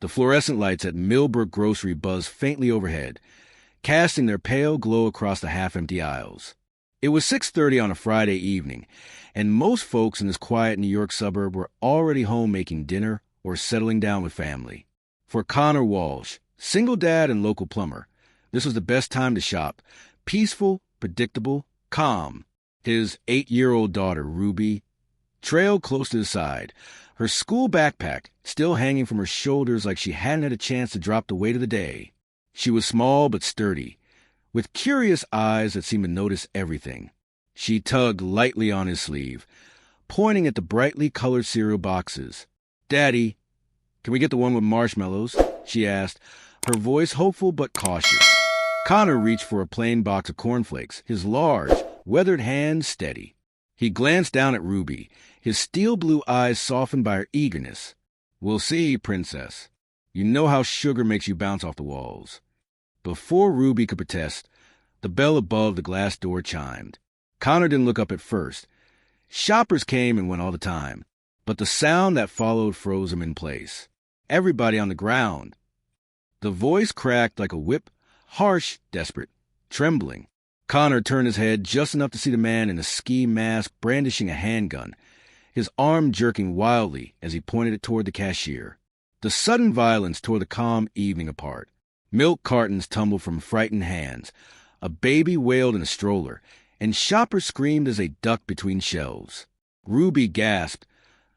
The fluorescent lights at Millbrook Grocery buzzed faintly overhead, casting their pale glow across the half-empty aisles. It was 6:30 on a Friday evening, and most folks in this quiet New York suburb were already home making dinner or settling down with family. For Connor Walsh, single dad and local plumber, this was the best time to shop. Peaceful, predictable, calm. His 8-year-old daughter, Ruby, trailed close to his side, her school backpack still hanging from her shoulders like she hadn't had a chance to drop the weight of the day. She was small but sturdy, with curious eyes that seemed to notice everything. She tugged lightly on his sleeve, pointing at the brightly colored cereal boxes. "Daddy, can we get the one with marshmallows?" she asked, her voice hopeful but cautious. Connor reached for a plain box of cornflakes, his large, weathered hand steady. He glanced down at Ruby, his steel-blue eyes softened by her eagerness. "We'll see, princess. You know how sugar makes you bounce off the walls." Before Ruby could protest, the bell above the glass door chimed. Connor didn't look up at first. Shoppers came and went all the time, but the sound that followed froze him in place. Everybody on the ground. The voice cracked like a whip, harsh, desperate, trembling. Connor turned his head just enough to see the man in a ski mask brandishing a handgun, his arm jerking wildly as he pointed it toward the cashier. The sudden violence tore the calm evening apart. Milk cartons tumbled from frightened hands. A baby wailed in a stroller, and shoppers screamed as they ducked between shelves. Ruby gasped,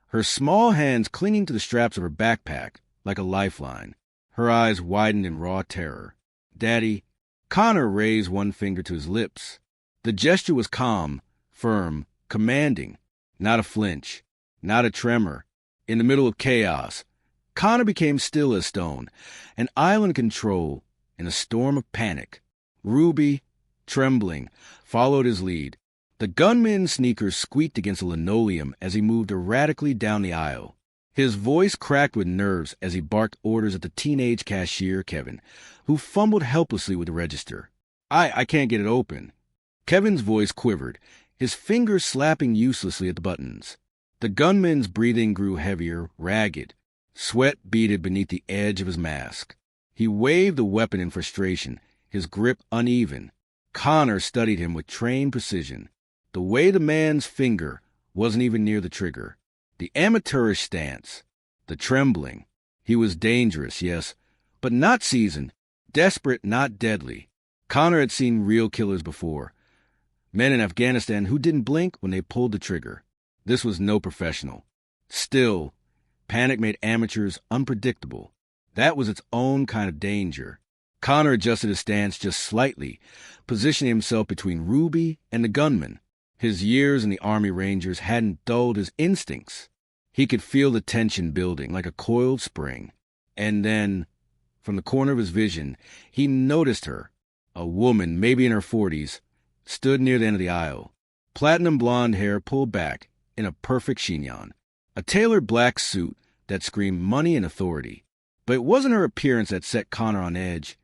her small hands clinging to the straps of her backpack like a lifeline. Her eyes widened in raw terror. "Daddy," Connor raised one finger to his lips. The gesture was calm, firm, commanding. Not a flinch, not a tremor. In the middle of chaos, Connor became still as stone, an island control in a storm of panic. Ruby, trembling, followed his lead. The gunman's sneakers squeaked against the linoleum as he moved erratically down the aisle. His voice cracked with nerves as he barked orders at the teenage cashier, Kevin, who fumbled helplessly with the register. I can't get it open." Kevin's voice quivered, his fingers slapping uselessly at the buttons. The gunman's breathing grew heavier, ragged. Sweat beaded beneath the edge of his mask. He waved the weapon in frustration, his grip uneven. Connor studied him with trained precision. The way the man's finger wasn't even near the trigger. The amateurish stance. The trembling. He was dangerous, yes, but not seasoned. Desperate, not deadly. Connor had seen real killers before. Men in Afghanistan who didn't blink when they pulled the trigger. This was no professional. Still, panic made amateurs unpredictable. That was its own kind of danger. Connor adjusted his stance just slightly, positioning himself between Ruby and the gunman. His years in the Army Rangers hadn't dulled his instincts. He could feel the tension building like a coiled spring. And then, from the corner of his vision, he noticed her. A woman, maybe in her 40s, stood near the end of the aisle. Platinum blonde hair pulled back in a perfect chignon. A tailored black suit that screamed money and authority. But it wasn't her appearance that set Connor on edge.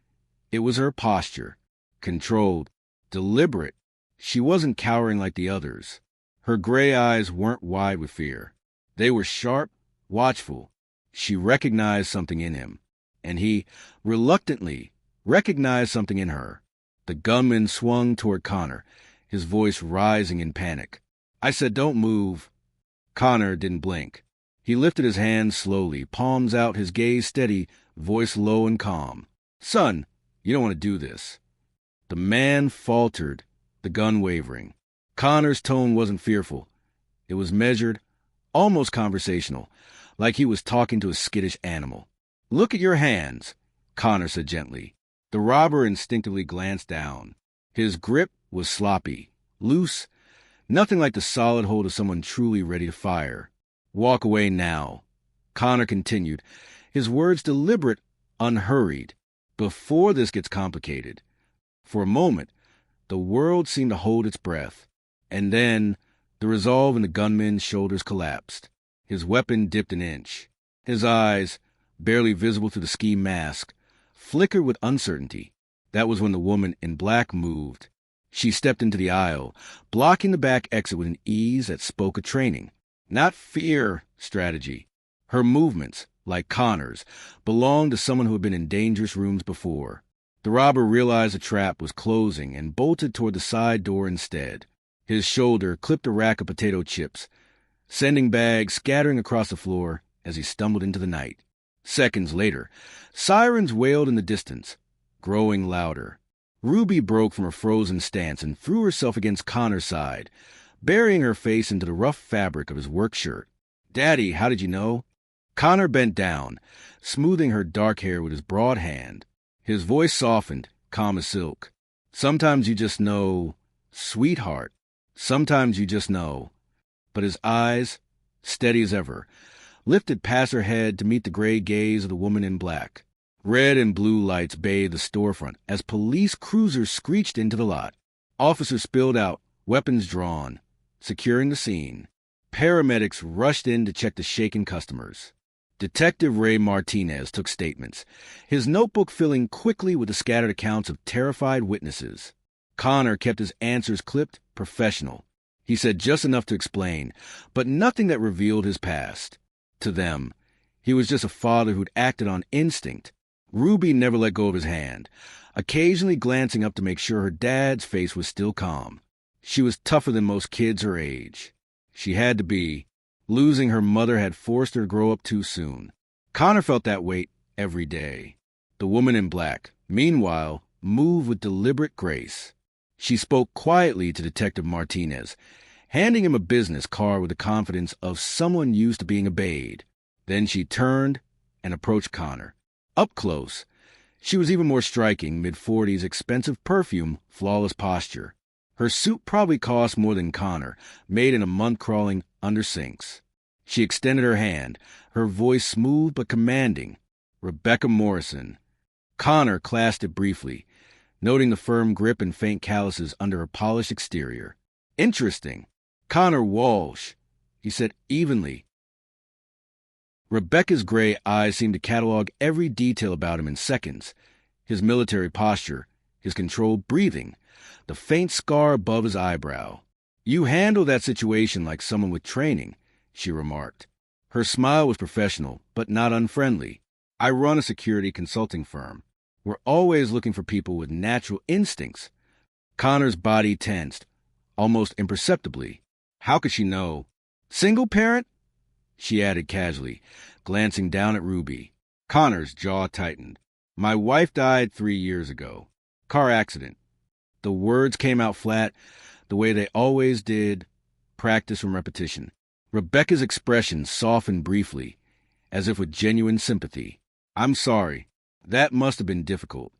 It was her posture. Controlled. Deliberate. She wasn't cowering like the others. Her gray eyes weren't wide with fear. They were sharp, watchful. She recognized something in him. And he, reluctantly, recognized something in her. The gunman swung toward Connor, his voice rising in panic. "I said don't move." Connor didn't blink. He lifted his hands slowly, palms out, his gaze steady, voice low and calm. "Son, you don't want to do this." The man faltered, the gun wavering. Connor's tone wasn't fearful. It was measured, almost conversational, like he was talking to a skittish animal. "Look at your hands," Connor said gently. The robber instinctively glanced down. His grip was sloppy, loose, nothing like the solid hold of someone truly ready to fire. "Walk away now," Connor continued, his words deliberate, unhurried. "Before this gets complicated." For a moment, the world seemed to hold its breath. And then, the resolve in the gunman's shoulders collapsed. His weapon dipped an inch. His eyes, barely visible through the ski mask, flickered with uncertainty. That was when the woman in black moved. She stepped into the aisle, blocking the back exit with an ease that spoke of training. Not fear, strategy. Her movements, like Connor's, belonged to someone who had been in dangerous rooms before. The robber realized the trap was closing and bolted toward the side door instead. His shoulder clipped a rack of potato chips, sending bags scattering across the floor as he stumbled into the night. Seconds later, sirens wailed in the distance, growing louder. Ruby broke from her frozen stance and threw herself against Connor's side, burying her face into the rough fabric of his work shirt. "Daddy, how did you know?" Connor bent down, smoothing her dark hair with his broad hand. His voice softened, calm as silk. "Sometimes you just know, sweetheart. Sometimes you just know." But his eyes, steady as ever, lifted past her head to meet the gray gaze of the woman in black. Red and blue lights bathed the storefront as police cruisers screeched into the lot. Officers spilled out, weapons drawn, securing the scene. Paramedics rushed in to check the shaken customers. Detective Ray Martinez took statements, his notebook filling quickly with the scattered accounts of terrified witnesses. Connor kept his answers clipped, professional. He said just enough to explain, but nothing that revealed his past. To them, he was just a father who'd acted on instinct. Ruby never let go of his hand, occasionally glancing up to make sure her dad's face was still calm. She was tougher than most kids her age. She had to be. Losing her mother had forced her to grow up too soon. Connor felt that weight every day. The woman in black, meanwhile, moved with deliberate grace. She spoke quietly to Detective Martinez, handing him a business card with the confidence of someone used to being obeyed. Then she turned and approached Connor. Up close, she was even more striking, mid-40s, expensive perfume, flawless posture. Her suit probably cost more than Connor, made in a month crawling under sinks. She extended her hand, her voice smooth but commanding. "Rebecca Morrison." Connor clasped it briefly, noting the firm grip and faint calluses under her polished exterior. "Interesting. Connor Walsh," he said evenly. Rebecca's gray eyes seemed to catalog every detail about him in seconds. His military posture, his controlled breathing, the faint scar above his eyebrow. "You handle that situation like someone with training," she remarked. Her smile was professional, but not unfriendly. "I run a security consulting firm. We're always looking for people with natural instincts." Connor's body tensed, almost imperceptibly. How could she know? "Single parent?" she added casually, glancing down at Ruby. Connor's jaw tightened. "My wife died 3 years ago. Car accident." The words came out flat, the way they always did, practice from repetition. Rebecca's expression softened briefly, as if with genuine sympathy. "I'm sorry. That must have been difficult."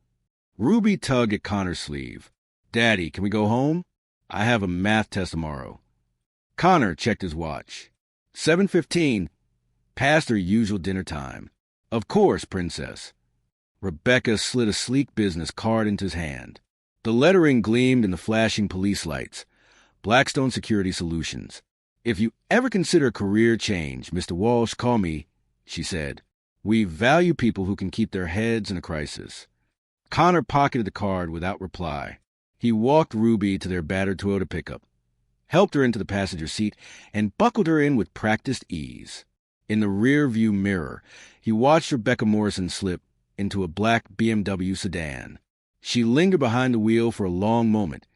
Ruby tugged at Connor's sleeve. "Daddy, can we go home? I have a math test tomorrow." Connor checked his watch. 7:15, past their usual dinner time. "Of course, Princess." Rebecca slid a sleek business card into his hand. The lettering gleamed in the flashing police lights. Blackstone Security Solutions. "If you ever consider a career change, Mr. Walsh, call me," she said. "We value people who can keep their heads in a crisis." Connor pocketed the card without reply. He walked Ruby to their battered Toyota pickup, helped her into the passenger seat, and buckled her in with practiced ease. In the rear-view mirror, he watched Rebecca Morrison slip into a black BMW sedan. She lingered behind the wheel for a long moment,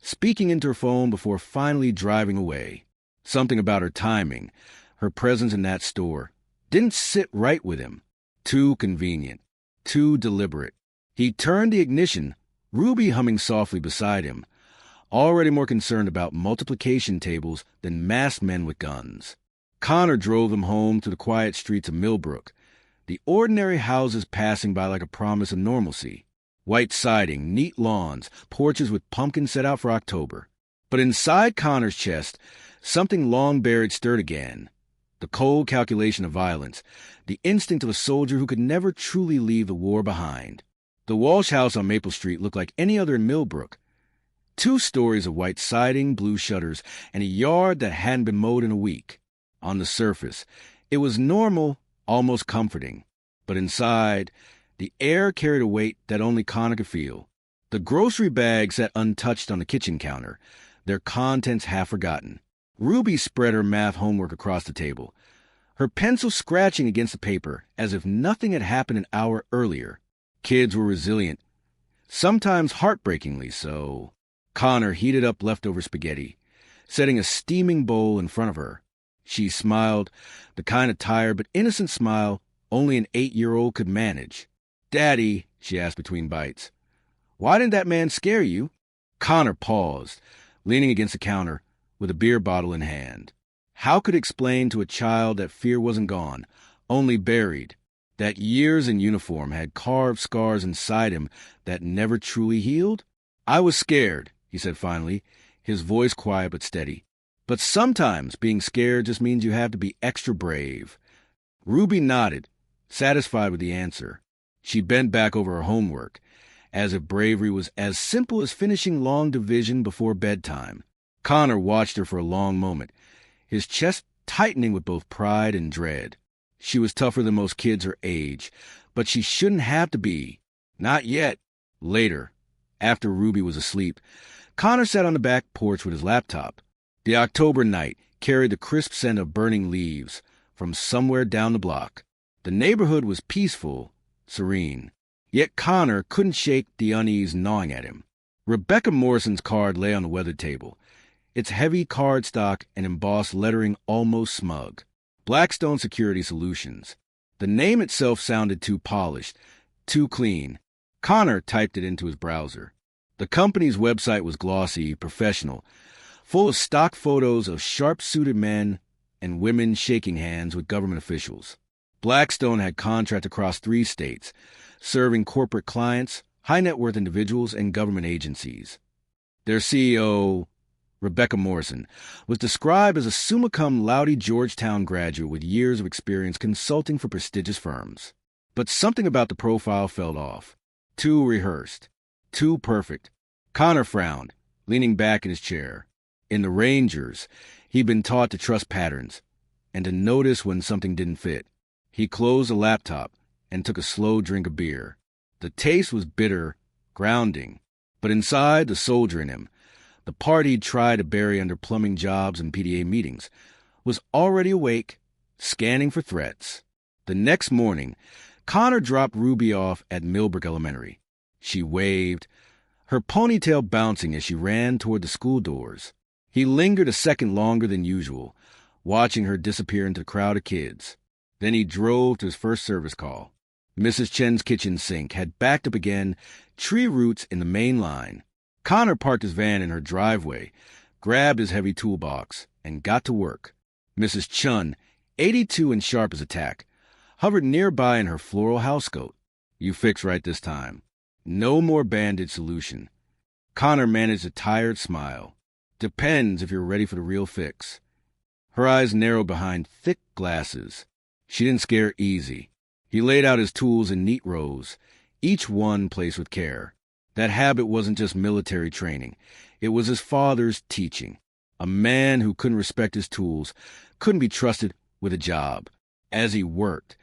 speaking into her phone before finally driving away. Something about her timing, her presence in that store, didn't sit right with him. Too convenient, too deliberate. He turned the ignition, Ruby humming softly beside him, already more concerned about multiplication tables than masked men with guns. Connor drove them home through the quiet streets of Millbrook, the ordinary houses passing by like a promise of normalcy. White siding, neat lawns, porches with pumpkins set out for October. But inside Connor's chest, something long buried stirred again. The cold calculation of violence, the instinct of a soldier who could never truly leave the war behind. The Walsh house on Maple Street looked like any other in Millbrook. 2 stories of white siding, blue shutters, and a yard that hadn't been mowed in a week. On the surface, it was normal, almost comforting. But inside, the air carried a weight that only Connor could feel. The grocery bags sat untouched on the kitchen counter, their contents half forgotten. Ruby spread her math homework across the table, her pencil scratching against the paper as if nothing had happened an hour earlier. Kids were resilient, sometimes heartbreakingly so. Connor heated up leftover spaghetti, setting a steaming bowl in front of her. She smiled, the kind of tired but innocent smile only an 8-year-old could manage. "Daddy," she asked between bites, "why didn't that man scare you?" Connor paused, leaning against the counter with a beer bottle in hand. How could explain to a child that fear wasn't gone, only buried, that years in uniform had carved scars inside him that never truly healed? "I was scared," he said finally, his voice quiet but steady. "But sometimes being scared just means you have to be extra brave." Ruby nodded, satisfied with the answer. She bent back over her homework, as if bravery was as simple as finishing long division before bedtime. Connor watched her for a long moment, his chest tightening with both pride and dread. She was tougher than most kids her age, but she shouldn't have to be. Not yet. Later, after Ruby was asleep, Connor sat on the back porch with his laptop. The October night carried the crisp scent of burning leaves from somewhere down the block. The neighborhood was peaceful, serene. Yet Connor couldn't shake the unease gnawing at him. Rebecca Morrison's card lay on the weather table, its heavy cardstock and embossed lettering almost smug. Blackstone Security Solutions. The name itself sounded too polished, too clean. Connor typed it into his browser. The company's website was glossy, professional, full of stock photos of sharp-suited men and women shaking hands with government officials. Blackstone had contracts across 3 states, serving corporate clients, high-net-worth individuals, and government agencies. Their CEO, Rebecca Morrison, was described as a summa cum laude Georgetown graduate with years of experience consulting for prestigious firms. But something about the profile felt off. Too rehearsed. Too perfect. Connor frowned, leaning back in his chair. In the Rangers, he'd been taught to trust patterns and to notice when something didn't fit. He closed the laptop and took a slow drink of beer. The taste was bitter, grounding, but inside, the soldier in him, the part he'd tried to bury under plumbing jobs and PDA meetings, was already awake, scanning for threats. The next morning, Connor dropped Ruby off at Millbrook Elementary. She waved, her ponytail bouncing as she ran toward the school doors. He lingered a second longer than usual, watching her disappear into the crowd of kids. Then he drove to his first service call. Mrs. Chen's kitchen sink had backed up again, tree roots in the main line. Connor parked his van in her driveway, grabbed his heavy toolbox, and got to work. Mrs. Chun, 82 and sharp as a tack, hovered nearby in her floral housecoat. "You fix right this time." No more bandage solution. Connor managed a tired smile. "Depends if you're ready for the real fix." Her eyes narrowed behind thick glasses. She didn't scare easy. He laid out his tools in neat rows, each one placed with care. That habit wasn't just military training. It was his father's teaching. A man who couldn't respect his tools couldn't be trusted with a job. As he worked,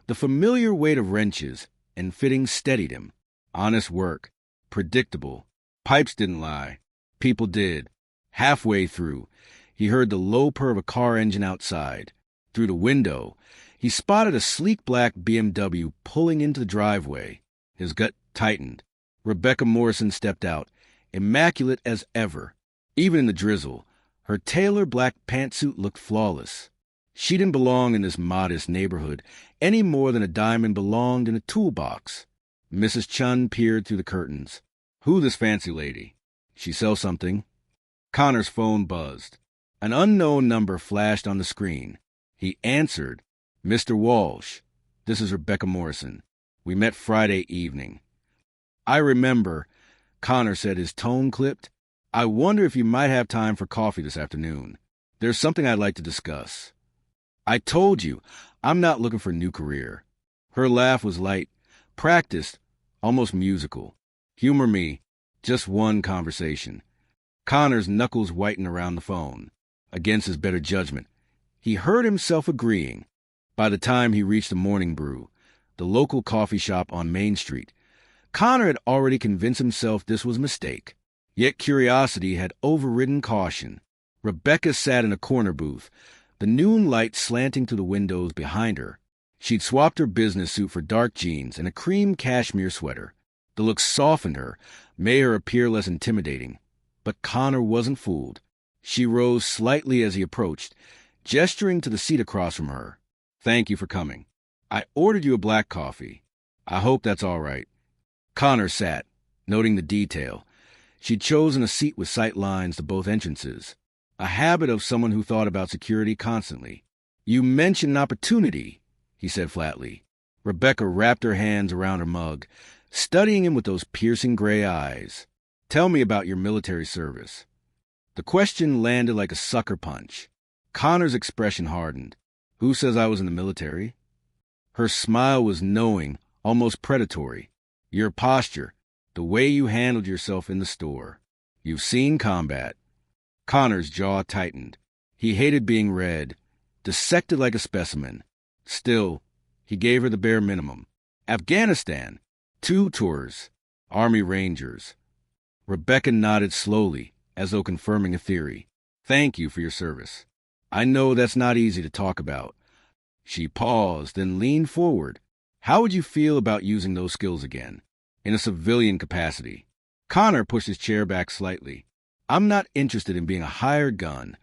the familiar weight of wrenches and fittings steadied him. Honest work. Predictable. Pipes didn't lie. People did. Halfway through, he heard the low purr of a car engine outside. Through the window, he spotted a sleek black BMW pulling into the driveway. His gut tightened. Rebecca Morrison stepped out, immaculate as ever. Even in the drizzle, her tailored black pantsuit looked flawless. She didn't belong in this modest neighborhood any more than a diamond belonged in a toolbox. Mrs. Chun peered through the curtains. "Who this fancy lady? She sell something?" Connor's phone buzzed. An unknown number flashed on the screen. He answered. "Mr. Walsh, this is Rebecca Morrison. We met Friday evening." "I remember," Connor said, his tone clipped. "I wonder if you might have time for coffee this afternoon. There's something I'd like to discuss." "I told you, I'm not looking for a new career." Her laugh was light, practiced, almost musical. "Humor me. Just one conversation." Connor's knuckles whitened around the phone. Against his better judgment, he heard himself agreeing. By the time he reached the Morning Brew, the local coffee shop on Main Street, Connor had already convinced himself this was a mistake. Yet curiosity had overridden caution. Rebecca sat in a corner booth, the noon light slanting through the windows behind her. She'd swapped her business suit for dark jeans and a cream cashmere sweater. The look softened her, made her appear less intimidating. But Connor wasn't fooled. She rose slightly as he approached, gesturing to the seat across from her. "Thank you for coming. I ordered you a black coffee. I hope that's all right." Connor sat, noting the detail. She'd chosen a seat with sight lines to both entrances, a habit of someone who thought about security constantly. "You mentioned an opportunity," he said flatly. Rebecca wrapped her hands around her mug, studying him with those piercing gray eyes. "Tell me about your military service." The question landed like a sucker punch. Connor's expression hardened. "Who says I was in the military?" Her smile was knowing, almost predatory. "Your posture, the way you handled yourself in the store. You've seen combat." Connor's jaw tightened. He hated being read, dissected like a specimen. Still, he gave her the bare minimum. "Afghanistan. 2 tours. Army Rangers." Rebecca nodded slowly, as though confirming a theory. "Thank you for your service. I know that's not easy to talk about." She paused, then leaned forward. "How would you feel about using those skills again, in a civilian capacity?" Connor pushed his chair back slightly. "I'm not interested in being a hired gun."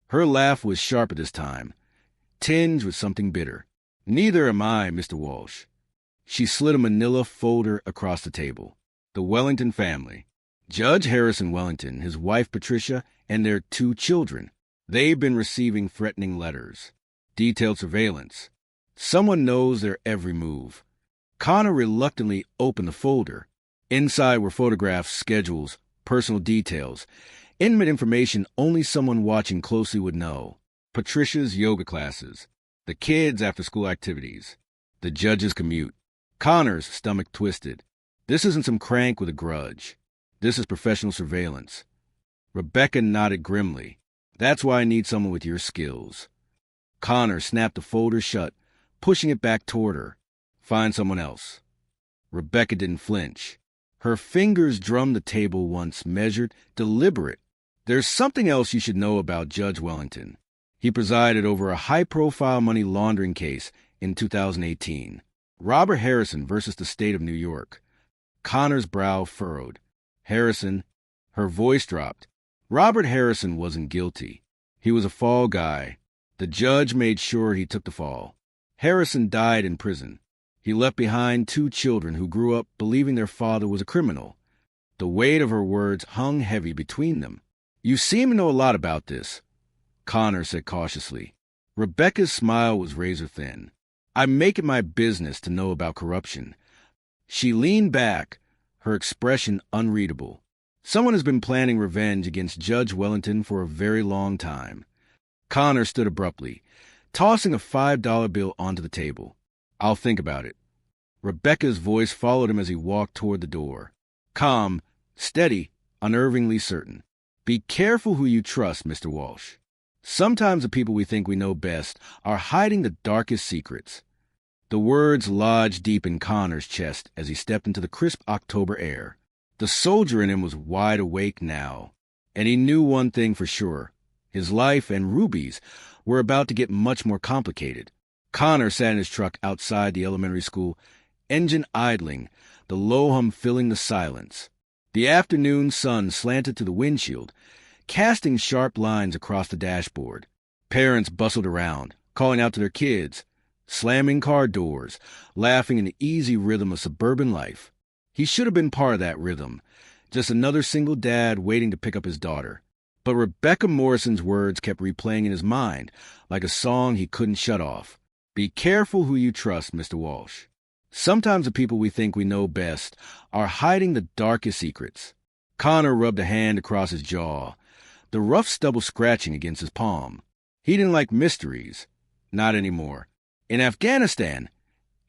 Her laugh was sharp at this time, tinged with something bitter. "Neither am I, Mr. Walsh." She slid a manila folder across the table. "The Wellington family. Judge Harrison Wellington, his wife Patricia, and their 2 children. They've been receiving threatening letters. Detailed surveillance. Someone knows their every move." Connor reluctantly opened the folder. Inside were photographs, schedules, personal details, intimate information only someone watching closely would know. Patricia's yoga classes, the kids' after-school activities, the judge's commute. Connor's stomach twisted. This isn't some crank with a grudge. This is professional surveillance. Rebecca nodded grimly. "That's why I need someone with your skills." Connor snapped the folder shut, pushing it back toward her. "Find someone else." Rebecca didn't flinch. Her fingers drummed the table once, measured, deliberate. "There's something else you should know about Judge Wellington. He presided over a high-profile money laundering case in 2018. Robert Harrison versus the state of New York." Connor's brow furrowed. "Harrison." Her voice dropped. "Robert Harrison wasn't guilty. He was a fall guy. The judge made sure he took the fall. Harrison died in prison. He left behind 2 children who grew up believing their father was a criminal." The weight of her words hung heavy between them. "You seem to know a lot about this," Connor said cautiously. Rebecca's smile was razor-thin. "I make it my business to know about corruption." She leaned back, her expression unreadable. "Someone has been planning revenge against Judge Wellington for a very long time." Connor stood abruptly, tossing a $5 bill onto the table. "I'll think about it." Rebecca's voice followed him as he walked toward the door. Calm, steady, unnervingly certain. "Be careful who you trust, Mr. Walsh. Sometimes the people we think we know best are hiding the darkest secrets." The words lodged deep in Connor's chest as he stepped into the crisp October air. The soldier in him was wide awake now, and he knew one thing for sure. His life and Ruby's were about to get much more complicated. Connor sat in his truck outside the elementary school, engine idling, the low hum filling the silence. The afternoon sun slanted through the windshield, casting sharp lines across the dashboard. Parents bustled around, calling out to their kids, slamming car doors, laughing in the easy rhythm of suburban life. He should have been part of that rhythm, just another single dad waiting to pick up his daughter. But Rebecca Morrison's words kept replaying in his mind, like a song he couldn't shut off. "Be careful who you trust, Mr. Walsh. Sometimes the people we think we know best are hiding the darkest secrets." Connor rubbed a hand across his jaw, the rough stubble scratching against his palm. He didn't like mysteries. Not anymore. In Afghanistan,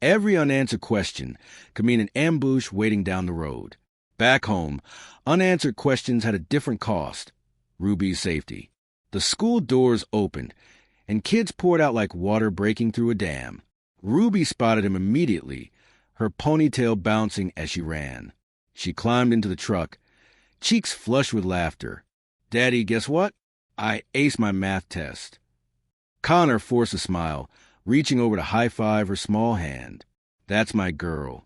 every unanswered question could mean an ambush waiting down the road. Back home, unanswered questions had a different cost. Ruby's safety. The school doors opened, and kids poured out like water breaking through a dam. Ruby spotted him immediately, her ponytail bouncing as she ran. She climbed into the truck, cheeks flushed with laughter. "Daddy, guess what? I aced my math test." Connor forced a smile, reaching over to high-five her small hand. That's my girl.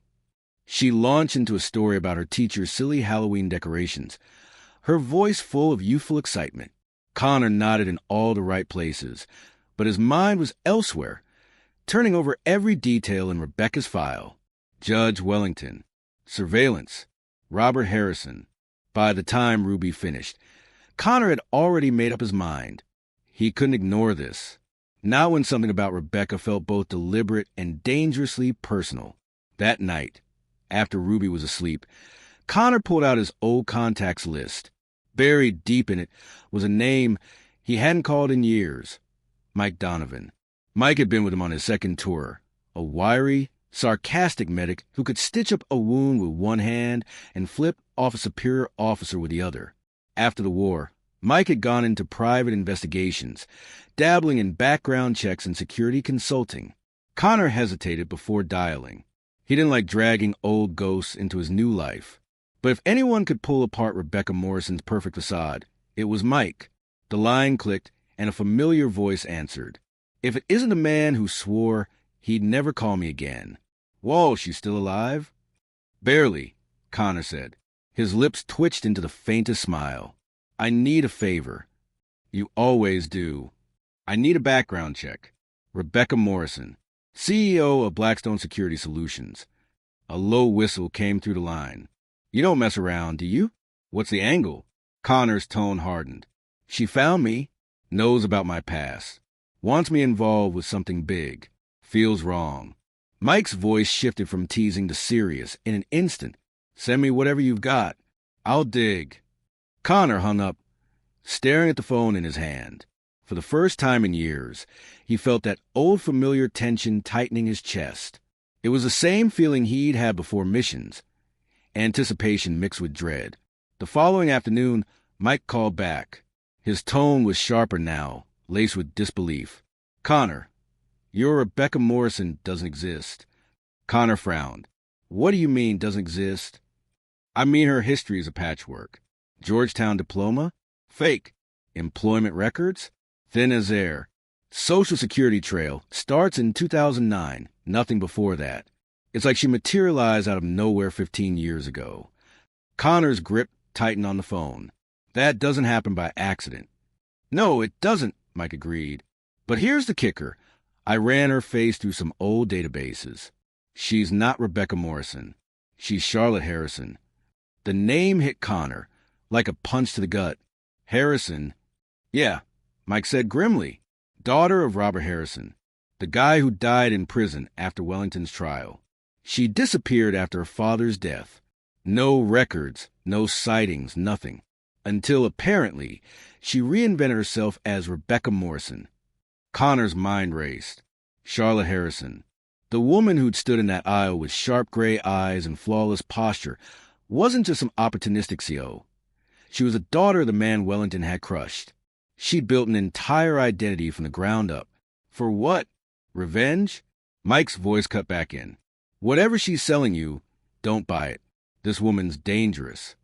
She launched into a story about her teacher's silly Halloween decorations, her voice full of youthful excitement. Connor nodded in all the right places, but his mind was elsewhere, turning over every detail in Rebecca's file. Judge Wellington, surveillance, Robert Harrison. By the time Ruby finished, Connor had already made up his mind. He couldn't ignore this. Not when something about Rebecca felt both deliberate and dangerously personal. That night, after Ruby was asleep, Connor pulled out his old contacts list. Buried deep in it was a name he hadn't called in years. Mike Donovan. Mike had been with him on his second tour, a wiry, sarcastic medic who could stitch up a wound with one hand and flip off a superior officer with the other. After the war, Mike had gone into private investigations, dabbling in background checks and security consulting. Connor hesitated before dialing. He didn't like dragging old ghosts into his new life. But if anyone could pull apart Rebecca Morrison's perfect facade, it was Mike. The line clicked, and a familiar voice answered. If it isn't the man who swore he'd never call me again. Walsh, you still alive? Barely, Connor said. His lips twitched into the faintest smile. I need a favor. You always do. I need a background check. Rebecca Morrison, CEO of Blackstone Security Solutions. A low whistle came through the line. You don't mess around, do you? What's the angle? Connor's tone hardened. She found me, knows about my past, wants me involved with something big, feels wrong. Mike's voice shifted from teasing to serious in an instant. Send me whatever you've got. I'll dig. Connor hung up, staring at the phone in his hand. For the first time in years, he felt that old familiar tension tightening his chest. It was the same feeling he'd had before missions, anticipation mixed with dread. The following afternoon, Mike called back. His tone was sharper now, laced with disbelief. Connor, your Rebecca Morrison doesn't exist. Connor frowned. What do you mean, doesn't exist? I mean her history is a patchwork. Georgetown diploma? Fake. Employment records? Thin as air. Social Security trail starts in 2009, nothing before that. It's like she materialized out of nowhere 15 years ago. Connor's grip tightened on the phone. That doesn't happen by accident. No, it doesn't, Mike agreed. But here's the kicker. I ran her face through some old databases. She's not Rebecca Morrison. She's Charlotte Harrison. The name hit Connor, like a punch to the gut. Harrison? Yeah, Mike said grimly. Daughter of Robert Harrison, the guy who died in prison after Wellington's trial. She disappeared after her father's death. No records, no sightings, nothing. Until, apparently, she reinvented herself as Rebecca Morrison. Connor's mind raced. Charlotte Harrison. The woman who'd stood in that aisle with sharp gray eyes and flawless posture wasn't just some opportunistic CO. She was a daughter of the man Wellington had crushed. She'd built an entire identity from the ground up. For what? Revenge? Mike's voice cut back in. Whatever she's selling you, don't buy it. This woman's dangerous.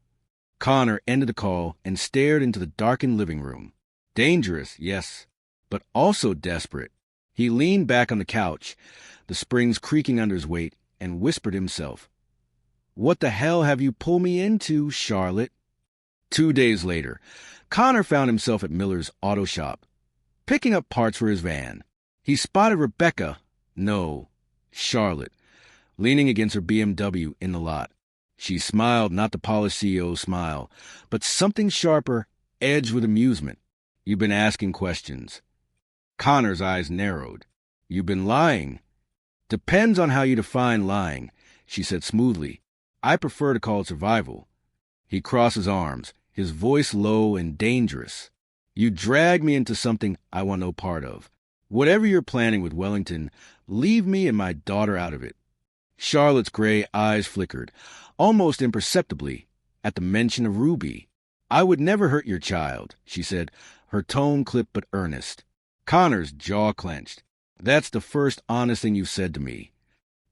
Connor ended the call and stared into the darkened living room. Dangerous, yes, but also desperate. He leaned back on the couch, the springs creaking under his weight, and whispered himself, What the hell have you pulled me into, Charlotte? 2 days later, Connor found himself at Miller's auto shop, picking up parts for his van. He spotted Rebecca, no, Charlotte, leaning against her BMW in the lot. She smiled, not the polished CEO smile, but something sharper, edged with amusement. You've been asking questions. Connor's eyes narrowed. You've been lying. Depends on how you define lying, she said smoothly. I prefer to call it survival. He crossed his arms, his voice low and dangerous. You dragged me into something I want no part of. Whatever you're planning with Wellington, leave me and my daughter out of it. Charlotte's gray eyes flickered, almost imperceptibly, at the mention of Ruby. I would never hurt your child, she said, her tone clipped but earnest. Connor's jaw clenched. That's the first honest thing you've said to me.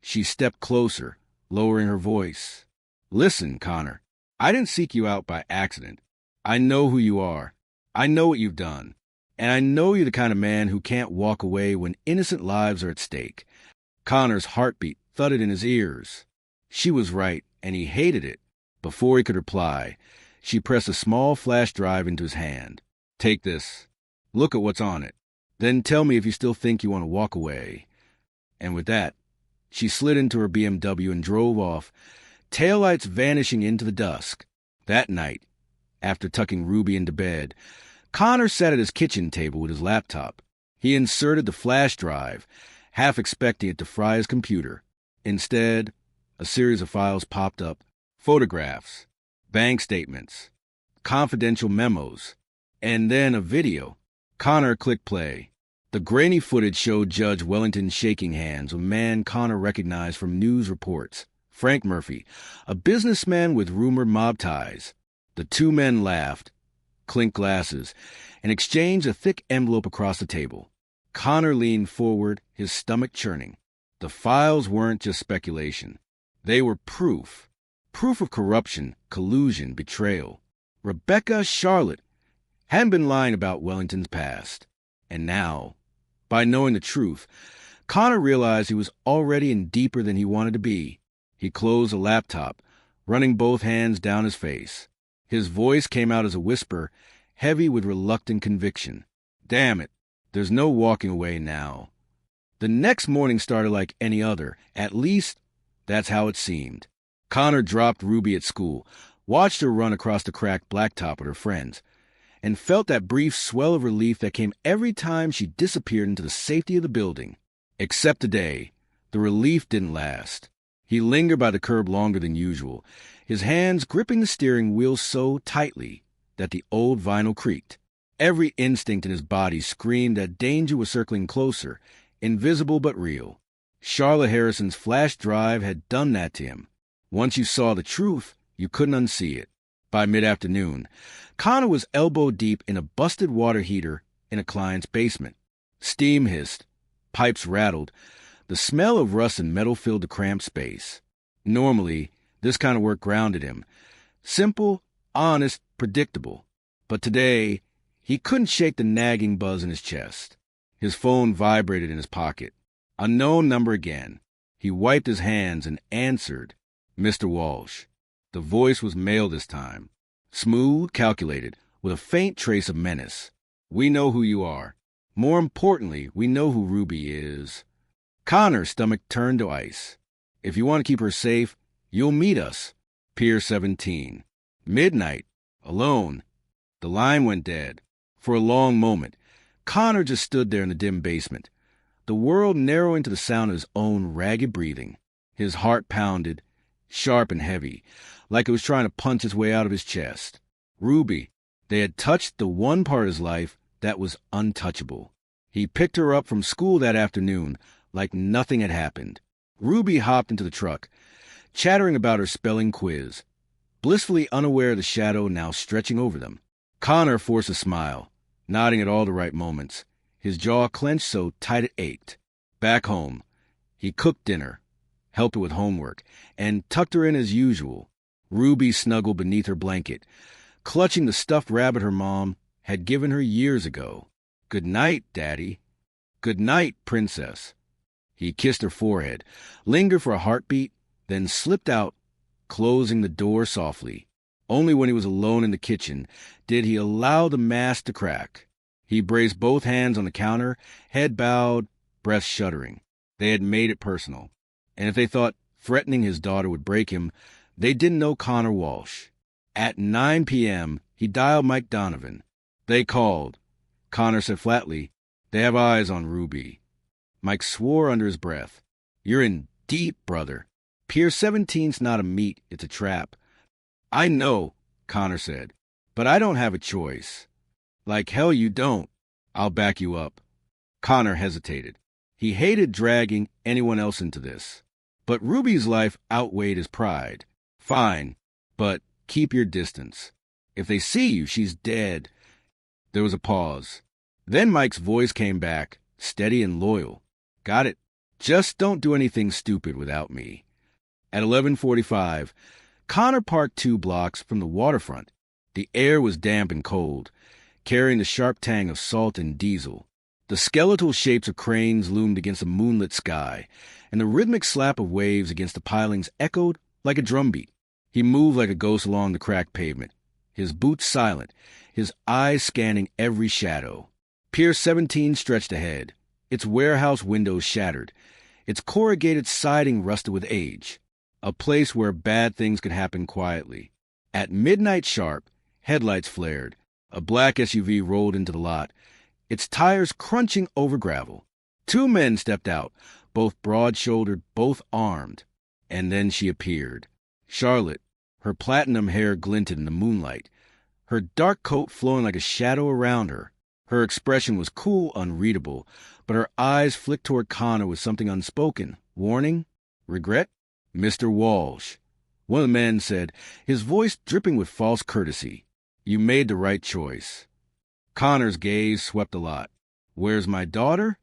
She stepped closer, lowering her voice. Listen, Connor, I didn't seek you out by accident. I know who you are. I know what you've done. And I know you're the kind of man who can't walk away when innocent lives are at stake. Connor's heartbeat thudded in his ears. She was right, and he hated it. Before he could reply, she pressed a small flash drive into his hand. Take this. Look at what's on it. Then tell me if you still think you want to walk away. And with that, she slid into her BMW and drove off, taillights vanishing into the dusk. That night, after tucking Ruby into bed, Connor sat at his kitchen table with his laptop. He inserted the flash drive, half expecting it to fry his computer. Instead, a series of files popped up. Photographs, bank statements, confidential memos, and then a video. Connor clicked play. The grainy footage showed Judge Wellington shaking hands with a man Connor recognized from news reports, Frank Murphy, a businessman with rumored mob ties. The two men laughed, clinked glasses, and exchanged a thick envelope across the table. Connor leaned forward, his stomach churning. The files weren't just speculation. They were proof. Proof of corruption, collusion, betrayal. Rebecca Charlotte hadn't been lying about Wellington's past. And now, by knowing the truth, Connor realized he was already in deeper than he wanted to be. He closed the laptop, running both hands down his face. His voice came out as a whisper, heavy with reluctant conviction. Damn it, there's no walking away now. The next morning started like any other. At least, that's how it seemed. Connor dropped Ruby at school, watched her run across the cracked blacktop with her friends, and felt that brief swell of relief that came every time she disappeared into the safety of the building. Except today, the relief didn't last. He lingered by the curb longer than usual, his hands gripping the steering wheel so tightly that the old vinyl creaked. Every instinct in his body screamed that danger was circling closer, invisible but real. Charlotte Harrison's flash drive had done that to him. Once you saw the truth, you couldn't unsee it. By mid-afternoon, Connor was elbow-deep in a busted water heater in a client's basement. Steam hissed, pipes rattled, the smell of rust and metal filled the cramped space. Normally, this kind of work grounded him. Simple, honest, predictable. But today, he couldn't shake the nagging buzz in his chest. His phone vibrated in his pocket. Unknown number again. He wiped his hands and answered, Mr. Walsh. The voice was male this time. Smooth, calculated, with a faint trace of menace. We know who you are. More importantly, we know who Ruby is. Connor's stomach turned to ice. If you want to keep her safe, you'll meet us. Pier 17. Midnight. Alone. The line went dead. For a long moment, Connor just stood there in the dim basement, the world narrowing to the sound of his own ragged breathing. His heart pounded, sharp and heavy, like it was trying to punch its way out of his chest. Ruby. They had touched the one part of his life that was untouchable. He picked her up from school that afternoon like nothing had happened. Ruby hopped into the truck, chattering about her spelling quiz, blissfully unaware of the shadow now stretching over them. Connor forced a smile, nodding at all the right moments, his jaw clenched so tight it ached. Back home, he cooked dinner, helped her with homework, and tucked her in as usual. Ruby snuggled beneath her blanket, clutching the stuffed rabbit her mom had given her years ago. Good night, Daddy. Good night, Princess. He kissed her forehead, lingered for a heartbeat, then slipped out, closing the door softly. Only when he was alone in the kitchen did he allow the mask to crack. He braced both hands on the counter, head bowed, breath shuddering. They had made it personal. And if they thought threatening his daughter would break him, they didn't know Connor Walsh. At 9 p.m., he dialed Mike Donovan. They called. Connor said flatly, "They have eyes on Ruby." Mike swore under his breath. "You're in deep, brother. Pier 17's not a meet, it's a trap." "I know," Connor said, "but I don't have a choice." "Like hell you don't. I'll back you up." Connor hesitated. He hated dragging anyone else into this. But Ruby's life outweighed his pride. "Fine, but keep your distance. If they see you, she's dead." There was a pause. Then Mike's voice came back, steady and loyal. "Got it. Just don't do anything stupid without me." At 11:45, Connor parked 2 blocks from the waterfront. The air was damp and cold. carrying the sharp tang of salt and diesel. The skeletal shapes of cranes loomed against a moonlit sky, and the rhythmic slap of waves against the pilings echoed like a drumbeat. He moved like a ghost along the cracked pavement, his boots silent, his eyes scanning every shadow. Pier 17 stretched ahead, its warehouse windows shattered, its corrugated siding rusted with age, a place where bad things could happen quietly. At midnight sharp, headlights flared. A black SUV rolled into the lot, its tires crunching over gravel. Two men stepped out, both broad-shouldered, both armed. And then she appeared. Charlotte, her platinum hair glinted in the moonlight, her dark coat flowing like a shadow around her. Her expression was cool, unreadable, but her eyes flicked toward Connor with something unspoken. Warning? Regret? Mr. Walsh. One of the men said, his voice dripping with false courtesy. You made the right choice. Connor's gaze swept the lot. Where's my daughter?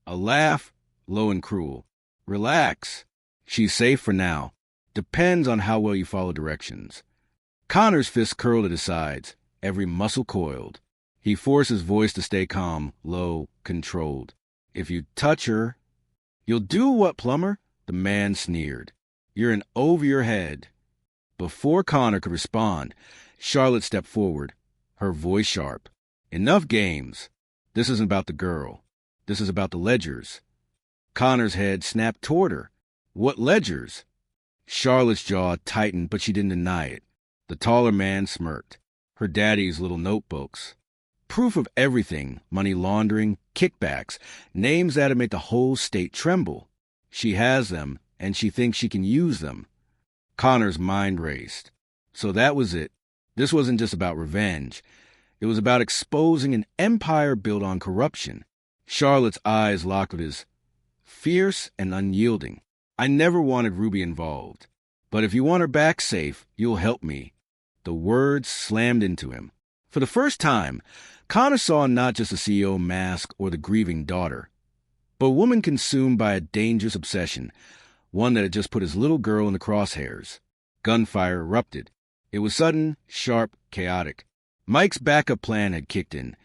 A laugh, low and cruel. Relax. She's safe for now. Depends on how well you follow directions. Connor's fists curled at his sides, every muscle coiled. He forced his voice to stay calm, low, controlled. If you touch her... You'll do what, plumber? The man sneered. You're in over your head. Before Connor could respond, Charlotte stepped forward, her voice sharp. Enough games. This isn't about the girl. This is about the ledgers. Connor's head snapped toward her. What ledgers? Charlotte's jaw tightened, but she didn't deny it. The taller man smirked. Her daddy's little notebooks. Proof of everything, money laundering, kickbacks, names that'd make the whole state tremble. She has them, and she thinks she can use them. Connor's mind raced. So that was it. This wasn't just about revenge. It was about exposing an empire built on corruption. Charlotte's eyes locked with his, fierce and unyielding. I never wanted Ruby involved. But if you want her back safe, you'll help me. The words slammed into him. For the first time, Connor saw not just the CEO mask or the grieving daughter, but a woman consumed by a dangerous obsession, one that had just put his little girl in the crosshairs. Gunfire erupted. It was sudden, sharp, chaotic. Mike's backup plan had kicked in.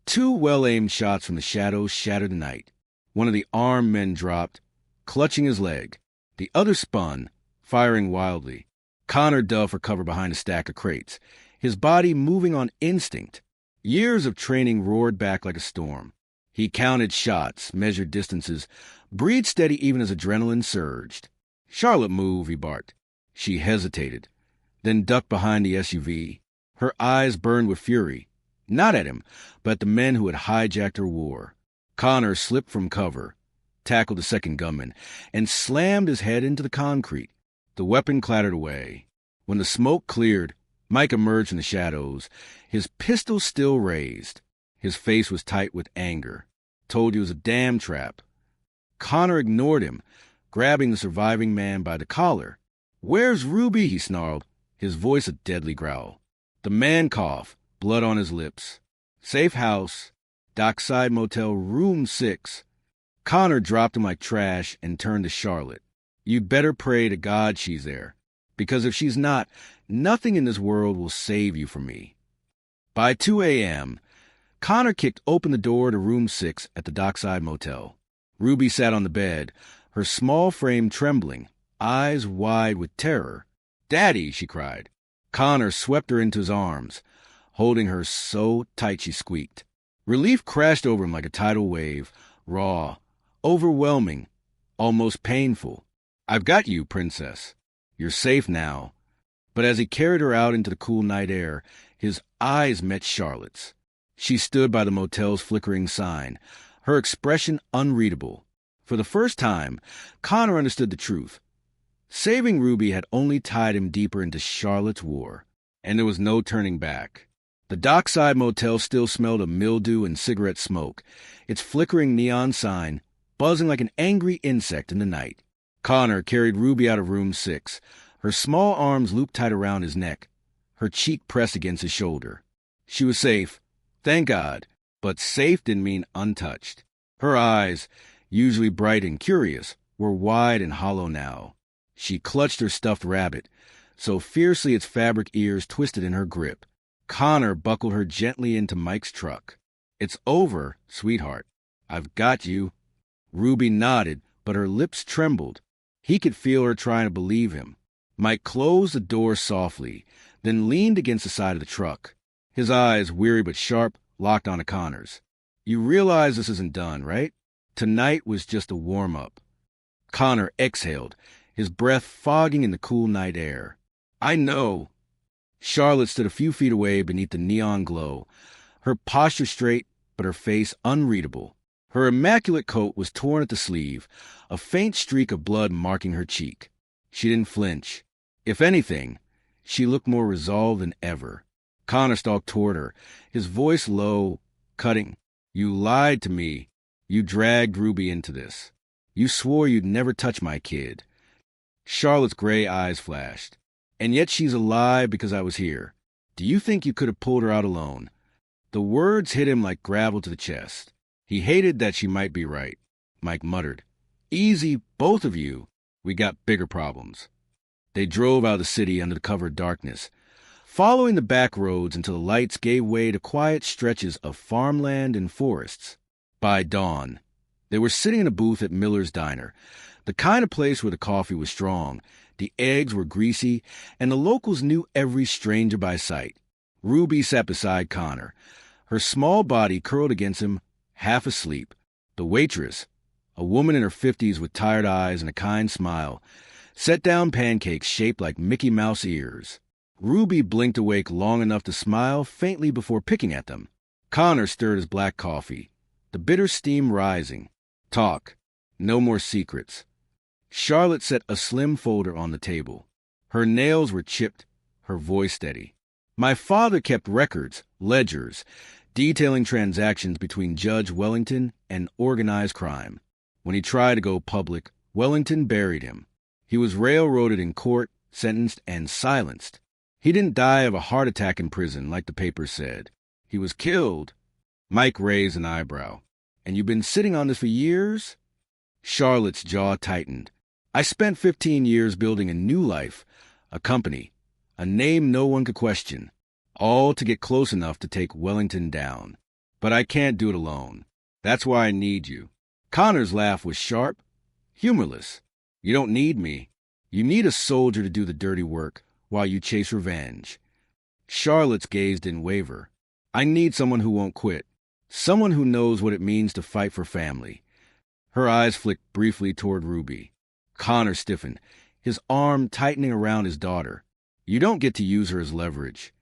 Two well-aimed shots from the shadows shattered the night. One of the armed men dropped, clutching his leg. The other spun, firing wildly. Connor dove for cover behind a stack of crates, his body moving on instinct. Years of training roared back like a storm. He counted shots, measured distances, breathed steady even as adrenaline surged. Charlotte, move, he barked. She hesitated, then ducked behind the SUV. Her eyes burned with fury, not at him, but at the men who had hijacked her war. Connor slipped from cover, tackled the second gunman, and slammed his head into the concrete. The weapon clattered away. When the smoke cleared, Mike emerged from the shadows, his pistol still raised. His face was tight with anger. Told you it was a damn trap. Connor ignored him, grabbing the surviving man by the collar. Where's Ruby? He snarled, his voice a deadly growl. The man coughed, blood on his lips. Safe house, dockside motel, room 6. Connor dropped him like trash and turned to Charlotte. You'd better pray to God she's there, because if she's not, nothing in this world will save you from me. By 2 a.m., Connor kicked open the door to room 6 at the dockside motel. Ruby sat on the bed, her small frame trembling, eyes wide with terror. Daddy, she cried. Connor swept her into his arms, holding her so tight she squeaked. Relief crashed over him like a tidal wave, raw, overwhelming, almost painful. I've got you, princess. You're safe now. But as he carried her out into the cool night air, his eyes met Charlotte's. She stood by the motel's flickering sign, her expression unreadable. For the first time, Connor understood the truth. Saving Ruby had only tied him deeper into Charlotte's war, and there was no turning back. The dockside motel still smelled of mildew and cigarette smoke, its flickering neon sign buzzing like an angry insect in the night. Connor carried Ruby out of room 6, her small arms looped tight around his neck, her cheek pressed against his shoulder. She was safe, thank God, but safe didn't mean untouched. Her eyes, usually bright and curious, were wide and hollow now. She clutched her stuffed rabbit, so fiercely its fabric ears twisted in her grip. Connor buckled her gently into Mike's truck. "It's over, sweetheart. I've got you." Ruby nodded, but her lips trembled. He could feel her trying to believe him. Mike closed the door softly, then leaned against the side of the truck. His eyes, weary but sharp, locked onto Connor's. "You realize this isn't done, right? Tonight was just a warm-up." Connor exhaled, his breath fogging in the cool night air. "I know." Charlotte stood a few feet away beneath the neon glow, her posture straight but her face unreadable. Her immaculate coat was torn at the sleeve, a faint streak of blood marking her cheek. She didn't flinch. If anything, she looked more resolved than ever. Connor stalked toward her, his voice low, cutting. "You lied to me. You dragged Ruby into this. You swore you'd never touch my kid." Charlotte's gray eyes flashed. "And yet she's alive because I was here. Do you think you could have pulled her out alone?" The words hit him like gravel to the chest. He hated that she might be right. Mike muttered, "Easy, both of you. We got bigger problems." They drove out of the city under the cover of darkness, following the back roads until the lights gave way to quiet stretches of farmland and forests. By dawn, they were sitting in a booth at Miller's Diner, the kind of place where the coffee was strong, the eggs were greasy, and the locals knew every stranger by sight. Ruby sat beside Connor, her small body curled against him, half asleep. The waitress, a woman in her 50s with tired eyes and a kind smile, set down pancakes shaped like Mickey Mouse ears. Ruby blinked awake long enough to smile faintly before picking at them. Connor stirred his black coffee, the bitter steam rising. Talk. No more secrets. Charlotte set a slim folder on the table. Her nails were chipped, her voice steady. "My father kept records, ledgers, detailing transactions between Judge Wellington and organized crime. When he tried to go public, Wellington buried him. He was railroaded in court, sentenced, and silenced. He didn't die of a heart attack in prison, like the papers said. He was killed." Mike raised an eyebrow. "And you've been sitting on this for years?" Charlotte's jaw tightened. "I spent 15 years building a new life, a company, a name no one could question, all to get close enough to take Wellington down. But I can't do it alone. That's why I need you." Connor's laugh was sharp, humorless. "You don't need me. You need a soldier to do the dirty work while you chase revenge." Charlotte's gaze didn't waver. "I need someone who won't quit, someone who knows what it means to fight for family." Her eyes flicked briefly toward Ruby. Connor stiffened, his arm tightening around his daughter. "You don't get to use her as leverage."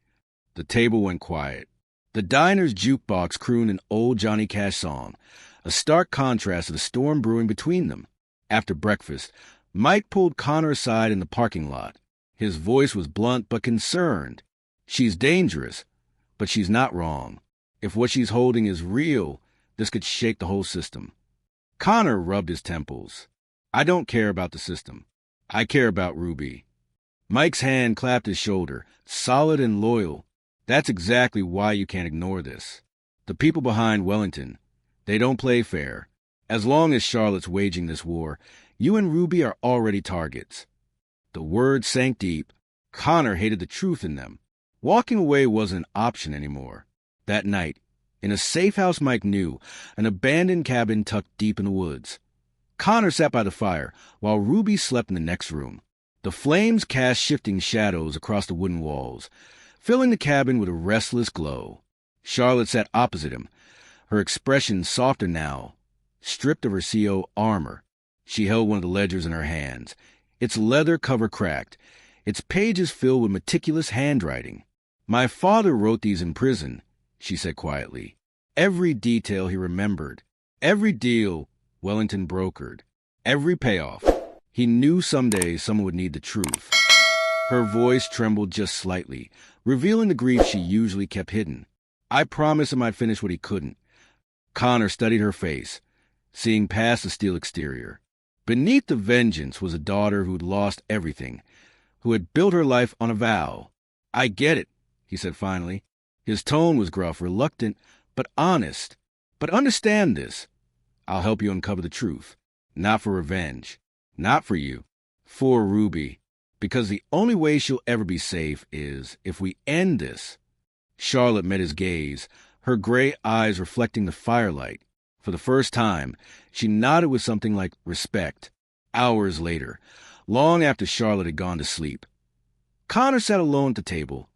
The table went quiet. The diner's jukebox crooned an old Johnny Cash song, a stark contrast to the storm brewing between them. After breakfast, Mike pulled Connor aside in the parking lot. His voice was blunt but concerned. "She's dangerous, but she's not wrong. If what she's holding is real, this could shake the whole system." Connor rubbed his temples. "I don't care about the system. I care about Ruby." Mike's hand clapped his shoulder, solid and loyal. "That's exactly why you can't ignore this. The people behind Wellington, they don't play fair. As long as Charlotte's waging this war, you and Ruby are already targets." The words sank deep. Connor hated the truth in them. Walking away wasn't an option anymore. That night, in a safe house Mike knew, an abandoned cabin tucked deep in the woods, Connor sat by the fire while Ruby slept in the next room. The flames cast shifting shadows across the wooden walls, filling the cabin with a restless glow. Charlotte sat opposite him, her expression softer now, stripped of her CO armor. She held one of the ledgers in her hands, its leather cover cracked, its pages filled with meticulous handwriting. "My father wrote these in prison," she said quietly. "Every detail he remembered, every deal Wellington brokered, every payoff. He knew someday someone would need the truth." Her voice trembled just slightly, revealing the grief she usually kept hidden. "I promised him I'd finish what he couldn't." Connor studied her face, seeing past the steel exterior. Beneath the vengeance was a daughter who'd lost everything, who had built her life on a vow. "I get it," he said finally. His tone was gruff, reluctant, but honest. "But understand this. I'll help you uncover the truth. Not for revenge. Not for you. For Ruby. Because the only way she'll ever be safe is if we end this." Charlotte met his gaze, her gray eyes reflecting the firelight. For the first time, she nodded with something like respect. Hours later, long after Charlotte had gone to sleep, Connor sat alone at the table,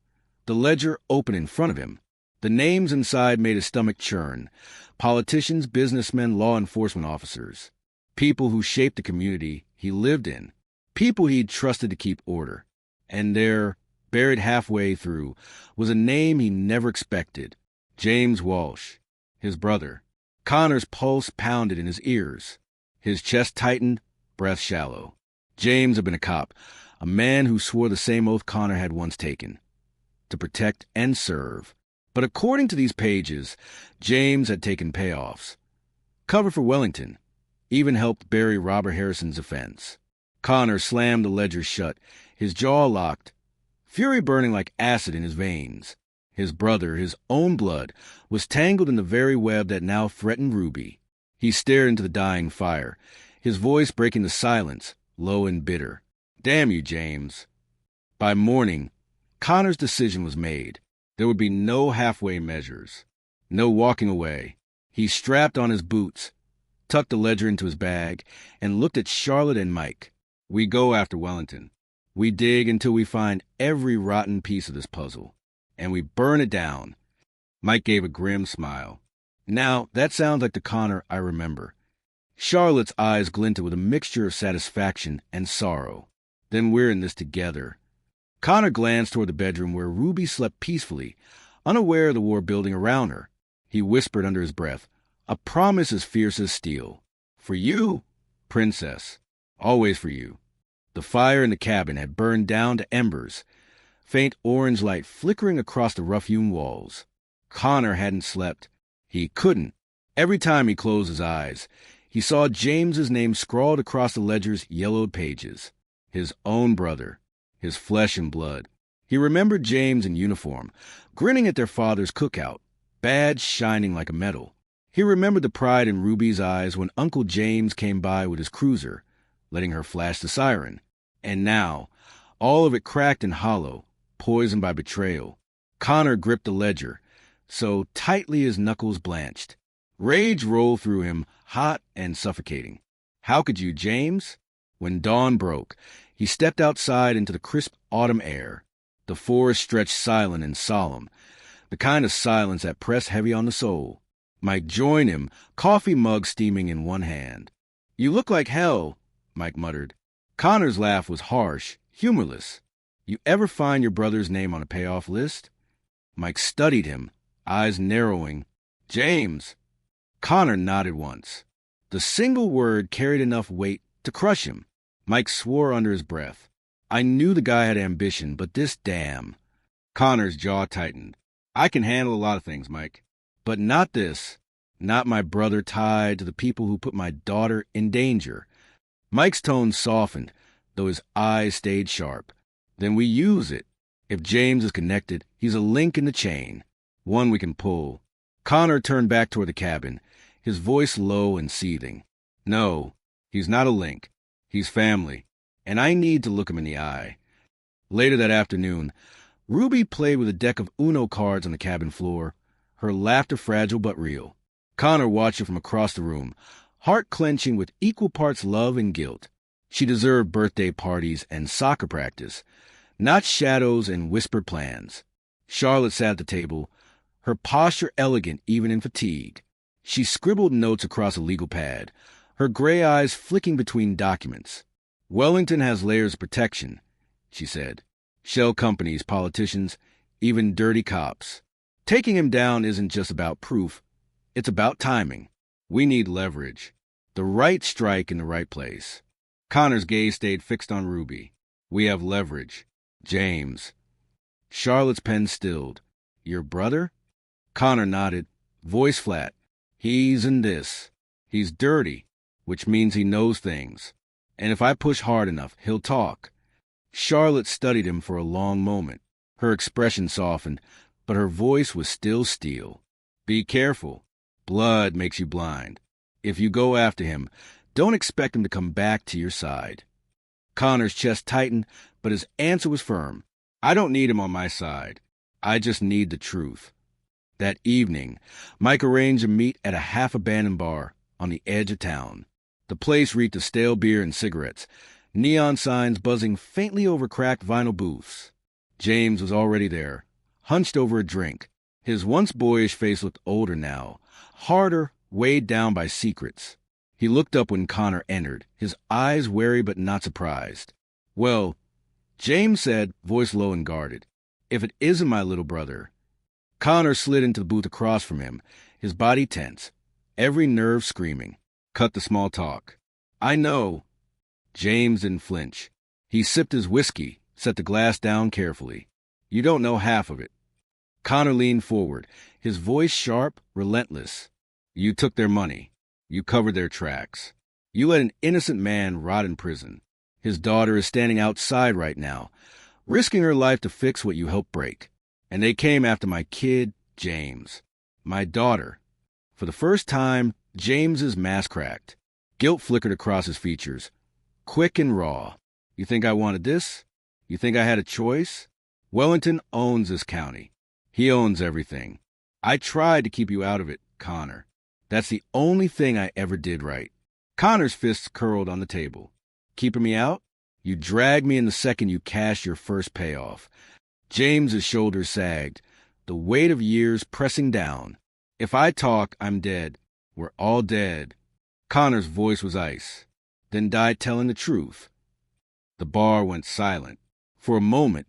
the ledger open in front of him. The names inside made his stomach churn. Politicians, businessmen, law enforcement officers. People who shaped the community he lived in. People he'd trusted to keep order. And there, buried halfway through, was a name he never expected. James Walsh, his brother. Connor's pulse pounded in his ears. His chest tightened, breath shallow. James had been a cop, a man who swore the same oath Connor had once taken, to protect and serve. But according to these pages, James had taken payoffs. Cover for Wellington. Even helped bury Robert Harrison's offense. Connor slammed the ledger shut, his jaw locked, fury burning like acid in his veins. His brother, his own blood, was tangled in the very web that now threatened Ruby. He stared into the dying fire, his voice breaking the silence, low and bitter. Damn you, James. By morning, Connor's decision was made. There would be no halfway measures, no walking away. He strapped on his boots, tucked the ledger into his bag, and looked at Charlotte and Mike. We go after Wellington. We dig until we find every rotten piece of this puzzle, and we burn it down. Mike gave a grim smile. Now, that sounds like the Connor I remember. Charlotte's eyes glinted with a mixture of satisfaction and sorrow. Then we're in this together. Connor glanced toward the bedroom where Ruby slept peacefully, unaware of the war building around her. He whispered under his breath, a promise as fierce as steel. For you, princess. Always for you. The fire in the cabin had burned down to embers, faint orange light flickering across the rough-hewn walls. Connor hadn't slept. He couldn't. Every time he closed his eyes, he saw James's name scrawled across the ledger's yellowed pages. His own brother, his flesh and blood. He remembered James in uniform, grinning at their father's cookout, badge shining like a medal. He remembered the pride in Ruby's eyes when Uncle James came by with his cruiser, letting her flash the siren. And now, all of it cracked and hollow, poisoned by betrayal. Connor gripped the ledger, so tightly his knuckles blanched. Rage rolled through him, hot and suffocating. How could you, James? When dawn broke, he stepped outside into the crisp autumn air. The forest stretched silent and solemn, the kind of silence that pressed heavy on the soul. Mike joined him, coffee mug steaming in one hand. You look like hell, Mike muttered. Connor's laugh was harsh, humorless. You ever find your brother's name on a payoff list? Mike studied him, eyes narrowing. James. Connor nodded once. The single word carried enough weight to crush him. Mike swore under his breath. I knew the guy had ambition, but this damn. Connor's jaw tightened. I can handle a lot of things, Mike. But not this. Not my brother tied to the people who put my daughter in danger. Mike's tone softened, though his eyes stayed sharp. Then we use it. If James is connected, he's a link in the chain. One we can pull. Connor turned back toward the cabin, his voice low and seething. No, he's not a link. He's family, and I need to look him in the eye. Later that afternoon, Ruby played with a deck of Uno cards on the cabin floor, her laughter fragile but real. Connor watched her from across the room, heart clenching with equal parts love and guilt. She deserved birthday parties and soccer practice, not shadows and whispered plans. Charlotte sat at the table, her posture elegant even in fatigue. She scribbled notes across a legal pad, her gray eyes flicking between documents. Wellington has layers of protection, she said. Shell companies, politicians, even dirty cops. Taking him down isn't just about proof. It's about timing. We need leverage. The right strike in the right place. Connor's gaze stayed fixed on Ruby. We have leverage. James. Charlotte's pen stilled. Your brother? Connor nodded, voice flat. He's in this. He's dirty, which means he knows things. And if I push hard enough, he'll talk. Charlotte studied him for a long moment. Her expression softened, but her voice was still steel. Be careful. Blood makes you blind. If you go after him, don't expect him to come back to your side. Connor's chest tightened, but his answer was firm. I don't need him on my side. I just need the truth. That evening, Mike arranged a meet at a half-abandoned bar on the edge of town. The place reeked of stale beer and cigarettes, neon signs buzzing faintly over cracked vinyl booths. James was already there, hunched over a drink. His once boyish face looked older now, harder, weighed down by secrets. He looked up when Connor entered, his eyes wary but not surprised. "Well," James said, voice low and guarded, "if it isn't my little brother." Connor slid into the booth across from him, his body tense, every nerve screaming. Cut the small talk. "I know." James didn't flinch. He sipped his whiskey, set the glass down carefully. "You don't know half of it." Connor leaned forward, his voice sharp, relentless. "You took their money. You covered their tracks. You let an innocent man rot in prison. His daughter is standing outside right now, risking her life to fix what you helped break. And they came after my kid, James. My daughter." For the first time, James's mask cracked. Guilt flickered across his features, quick and raw. "You think I wanted this? You think I had a choice? Wellington owns this county. He owns everything. I tried to keep you out of it, Connor. That's the only thing I ever did right." Connor's fists curled on the table. "Keeping me out? You dragged me in the second you cashed your first payoff." James's shoulders sagged, the weight of years pressing down. "If I talk, I'm dead. We're all dead." Connor's voice was ice. "Then die telling the truth." The bar went silent. For a moment,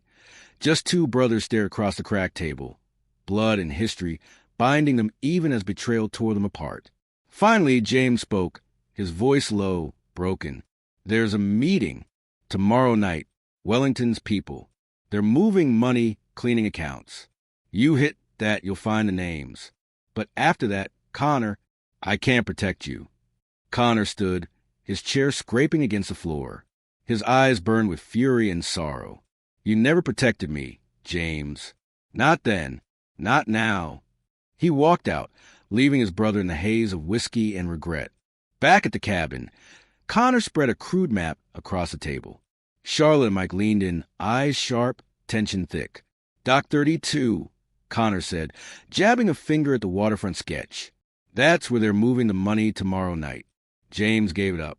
just two brothers stared across the cracked table, blood and history binding them even as betrayal tore them apart. Finally, James spoke, his voice low, broken. "There's a meeting tomorrow night. Wellington's people. They're moving money, cleaning accounts. You hit that, you'll find the names. But after that, Connor, I can't protect you." Connor stood, his chair scraping against the floor. His eyes burned with fury and sorrow. "You never protected me, James. Not then. Not now." He walked out, leaving his brother in the haze of whiskey and regret. Back at the cabin, Connor spread a crude map across the table. Charlotte and Mike leaned in, eyes sharp, tension thick. "Dock 32, Connor said, jabbing a finger at the waterfront sketch. "That's where they're moving the money tomorrow night." James gave it up.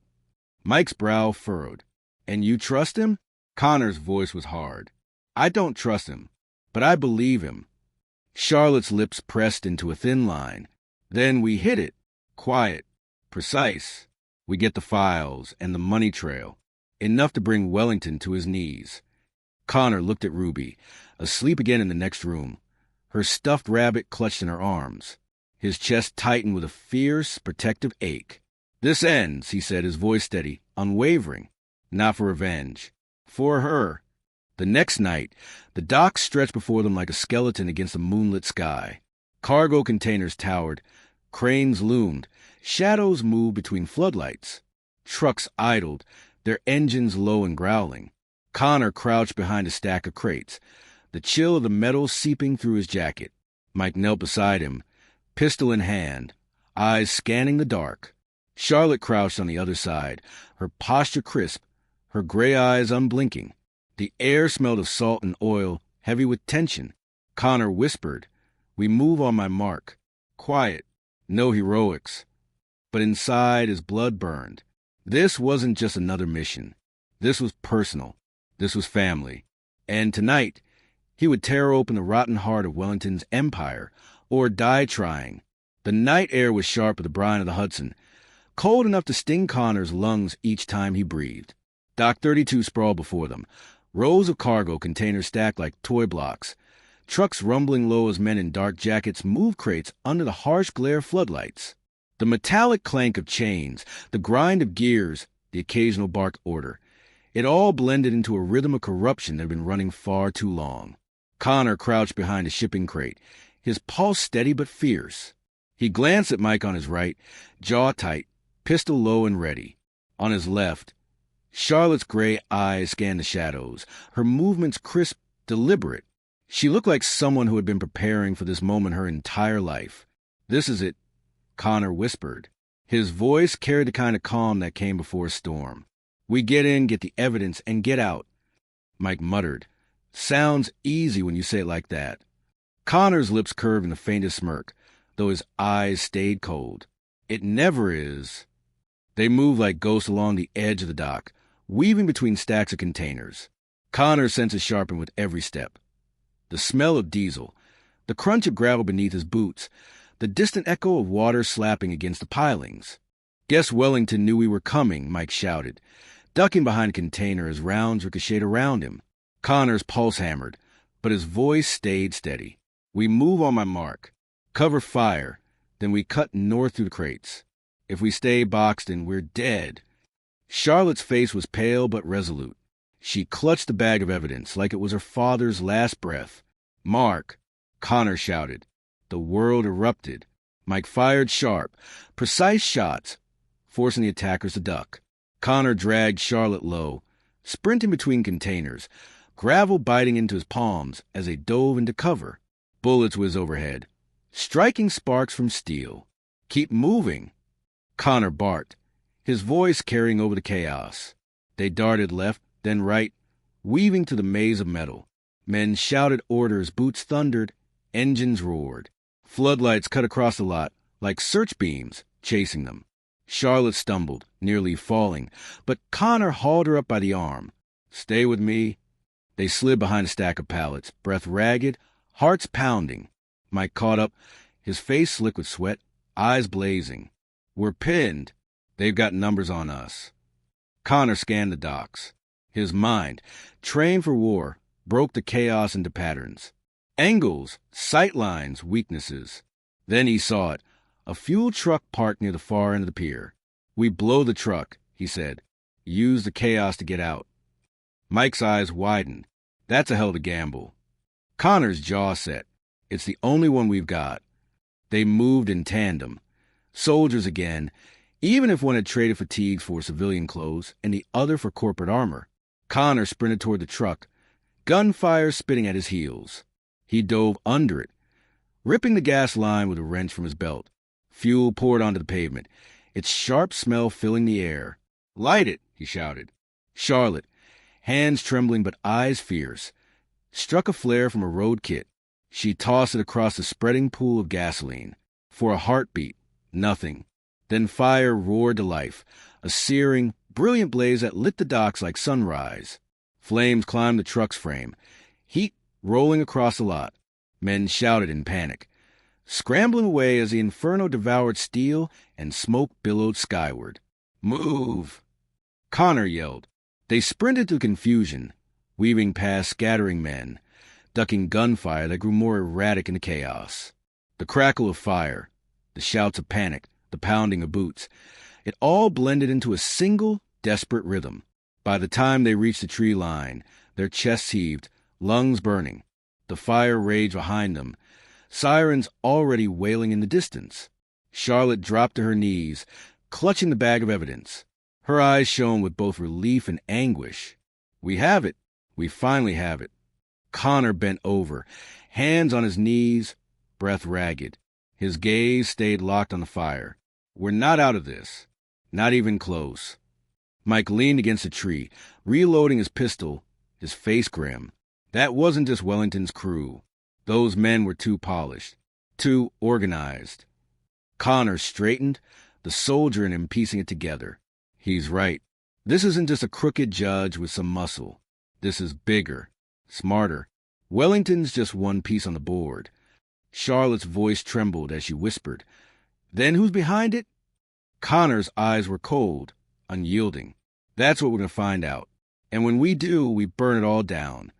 Mike's brow furrowed. "And you trust him?" Connor's voice was hard. "I don't trust him, but I believe him." Charlotte's lips pressed into a thin line. "Then we hit it. Quiet. Precise. We get the files and the money trail. Enough to bring Wellington to his knees." Connor looked at Ruby, asleep again in the next room, her stuffed rabbit clutched in her arms. His chest tightened with a fierce, protective ache. "This ends," he said, his voice steady, unwavering. "Not for revenge. For her." The next night, the dock stretched before them like a skeleton against the moonlit sky. Cargo containers towered, cranes loomed, shadows moved between floodlights. Trucks idled, their engines low and growling. Connor crouched behind a stack of crates, the chill of the metal seeping through his jacket. Mike knelt beside him, pistol in hand, eyes scanning the dark. Charlotte crouched on the other side, her posture crisp, her gray eyes unblinking. The air smelled of salt and oil, heavy with tension. Connor whispered, "We move on my mark. Quiet. No heroics." But inside his blood burned. This wasn't just another mission. This was personal. This was family. And tonight, he would tear open the rotten heart of Wellington's empire, or die trying. The night air was sharp with the brine of the Hudson, cold enough to sting Connor's lungs each time he breathed. Dock 32 sprawled before them, rows of cargo containers stacked like toy blocks. Trucks rumbling low as men in dark jackets moved crates under the harsh glare of floodlights. The metallic clank of chains, the grind of gears, the occasional bark order. It all blended into a rhythm of corruption that had been running far too long. Connor crouched behind a shipping crate, his pulse steady but fierce. He glanced at Mike on his right, jaw tight, pistol low and ready. On his left, Charlotte's gray eyes scanned the shadows, her movements crisp, deliberate. She looked like someone who had been preparing for this moment her entire life. "This is it," Connor whispered. His voice carried the kind of calm that came before a storm. "We get in, get the evidence, and get out." Mike muttered, "Sounds easy when you say it like that." Connor's lips curved in the faintest smirk, though his eyes stayed cold. It never is. They moved like ghosts along the edge of the dock, weaving between stacks of containers. Connor's senses sharpened with every step. The smell of diesel, the crunch of gravel beneath his boots, the distant echo of water slapping against the pilings. Guess Wellington knew we were coming, Mike shouted, ducking behind a container as rounds ricocheted around him. Connor's pulse hammered, but his voice stayed steady. We move on my mark. Cover fire. Then we cut north through the crates. If we stay boxed in, we're dead. Charlotte's face was pale but resolute. She clutched the bag of evidence like it was her father's last breath. Mark, Connor shouted. The world erupted. Mike fired sharp, precise shots, forcing the attackers to duck. Connor dragged Charlotte low, sprinting between containers, gravel biting into his palms as they dove into cover. Bullets whizzed overhead, striking sparks from steel. Keep moving, Connor barked, his voice carrying over the chaos. They darted left, then right, weaving through the maze of metal. Men shouted orders, boots thundered, engines roared. Floodlights cut across the lot like search beams, chasing them. Charlotte stumbled, nearly falling, but Connor hauled her up by the arm. Stay with me. They slid behind a stack of pallets, breath ragged, hearts pounding. Mike caught up, his face slick with sweat, eyes blazing. We're pinned. They've got numbers on us. Connor scanned the docks. His mind, trained for war, broke the chaos into patterns. Angles, sight lines, weaknesses. Then he saw it, a fuel truck parked near the far end of the pier. We blow the truck, he said. Use the chaos to get out. Mike's eyes widened. That's a hell of a gamble. Connor's jaw set. It's the only one we've got. They moved in tandem. Soldiers again, even if one had traded fatigues for civilian clothes and the other for corporate armor. Connor sprinted toward the truck, gunfire spitting at his heels. He dove under it, ripping the gas line with a wrench from his belt. Fuel poured onto the pavement, its sharp smell filling the air. Light it, he shouted. Charlotte, hands trembling but eyes fierce, struck a flare from a road kit. She tossed it across the spreading pool of gasoline. For a heartbeat, nothing. Then fire roared to life, a searing, brilliant blaze that lit the docks like sunrise. Flames climbed the truck's frame, heat rolling across the lot. Men shouted in panic, scrambling away as the inferno devoured steel and smoke billowed skyward. Move! Connor yelled. They sprinted through confusion, weaving past scattering men, ducking gunfire that grew more erratic in the chaos. The crackle of fire, the shouts of panic, the pounding of boots, it all blended into a single, desperate rhythm. By the time they reached the tree line, their chests heaved, lungs burning. The fire raged behind them, sirens already wailing in the distance. Charlotte dropped to her knees, clutching the bag of evidence. Her eyes shone with both relief and anguish. We have it. We finally have it. Connor bent over, hands on his knees, breath ragged. His gaze stayed locked on the fire. We're not out of this. Not even close. Mike leaned against a tree, reloading his pistol, his face grim. That wasn't just Wellington's crew. Those men were too polished, too organized. Connor straightened, the soldier in him piecing it together. He's right. This isn't just a crooked judge with some muscle. This is bigger, smarter. Wellington's just one piece on the board. Charlotte's voice trembled as she whispered, Then who's behind it? Connor's eyes were cold, unyielding. That's what we're going to find out. And when we do, we burn it all down.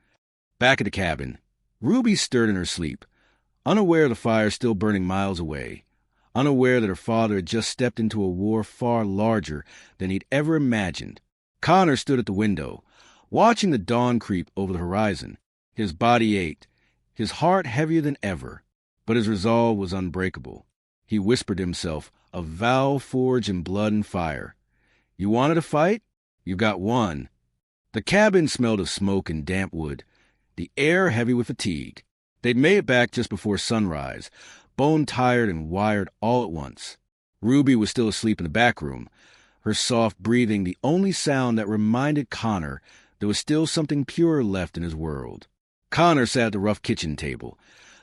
Back at the cabin, Ruby stirred in her sleep, unaware of the fire still burning miles away, unaware that her father had just stepped into a war far larger than he'd ever imagined. Connor stood at the window, watching the dawn creep over the horizon. His body ached, his heart heavier than ever, but his resolve was unbreakable. He whispered to himself, a vow forged in blood and fire. You wanted a fight? You've got one. The cabin smelled of smoke and damp wood, the air heavy with fatigue. They'd made it back just before sunrise, bone-tired and wired all at once. Ruby was still asleep in the back room, her soft breathing the only sound that reminded Connor there was still something pure left in his world. Connor sat at the rough kitchen table,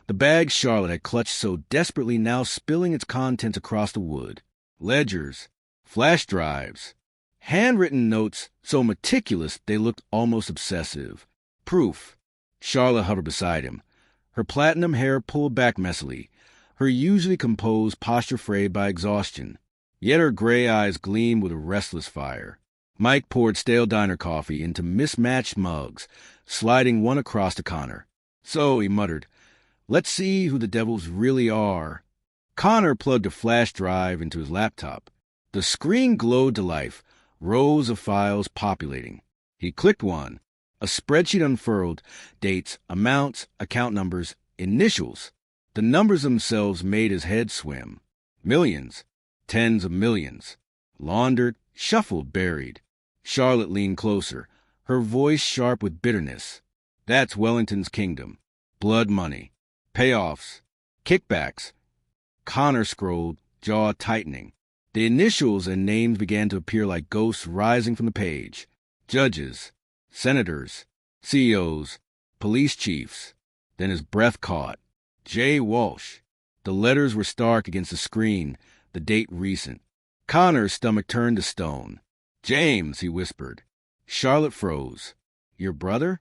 The bag Charlotte had clutched so desperately now spilling its contents across the wood. Ledgers, flash drives, handwritten notes so meticulous they looked almost obsessive. Proof. Charlotte hovered beside him, her platinum hair pulled back messily, her usually composed posture frayed by exhaustion. Yet her gray eyes gleamed with a restless fire. Mike poured stale diner coffee into mismatched mugs, sliding one across to Connor. "So," he muttered, "let's see who the devils really are." Connor plugged a flash drive into his laptop. The screen glowed to life, rows of files populating. He clicked one. A spreadsheet unfurled, dates, amounts, account numbers, initials. The numbers themselves made his head swim. Millions, tens of millions. Laundered, shuffled, buried. Charlotte leaned closer, her voice sharp with bitterness. "That's Wellington's kingdom. Blood money. Payoffs. Kickbacks." Connor scrolled, jaw tightening. The initials and names began to appear like ghosts rising from the page. Judges, senators, CEOs, police chiefs. Then his breath caught. J. Walsh. The letters were stark against the screen, the date recent. Connor's stomach turned to stone. "James," he whispered. Charlotte froze. "Your brother?"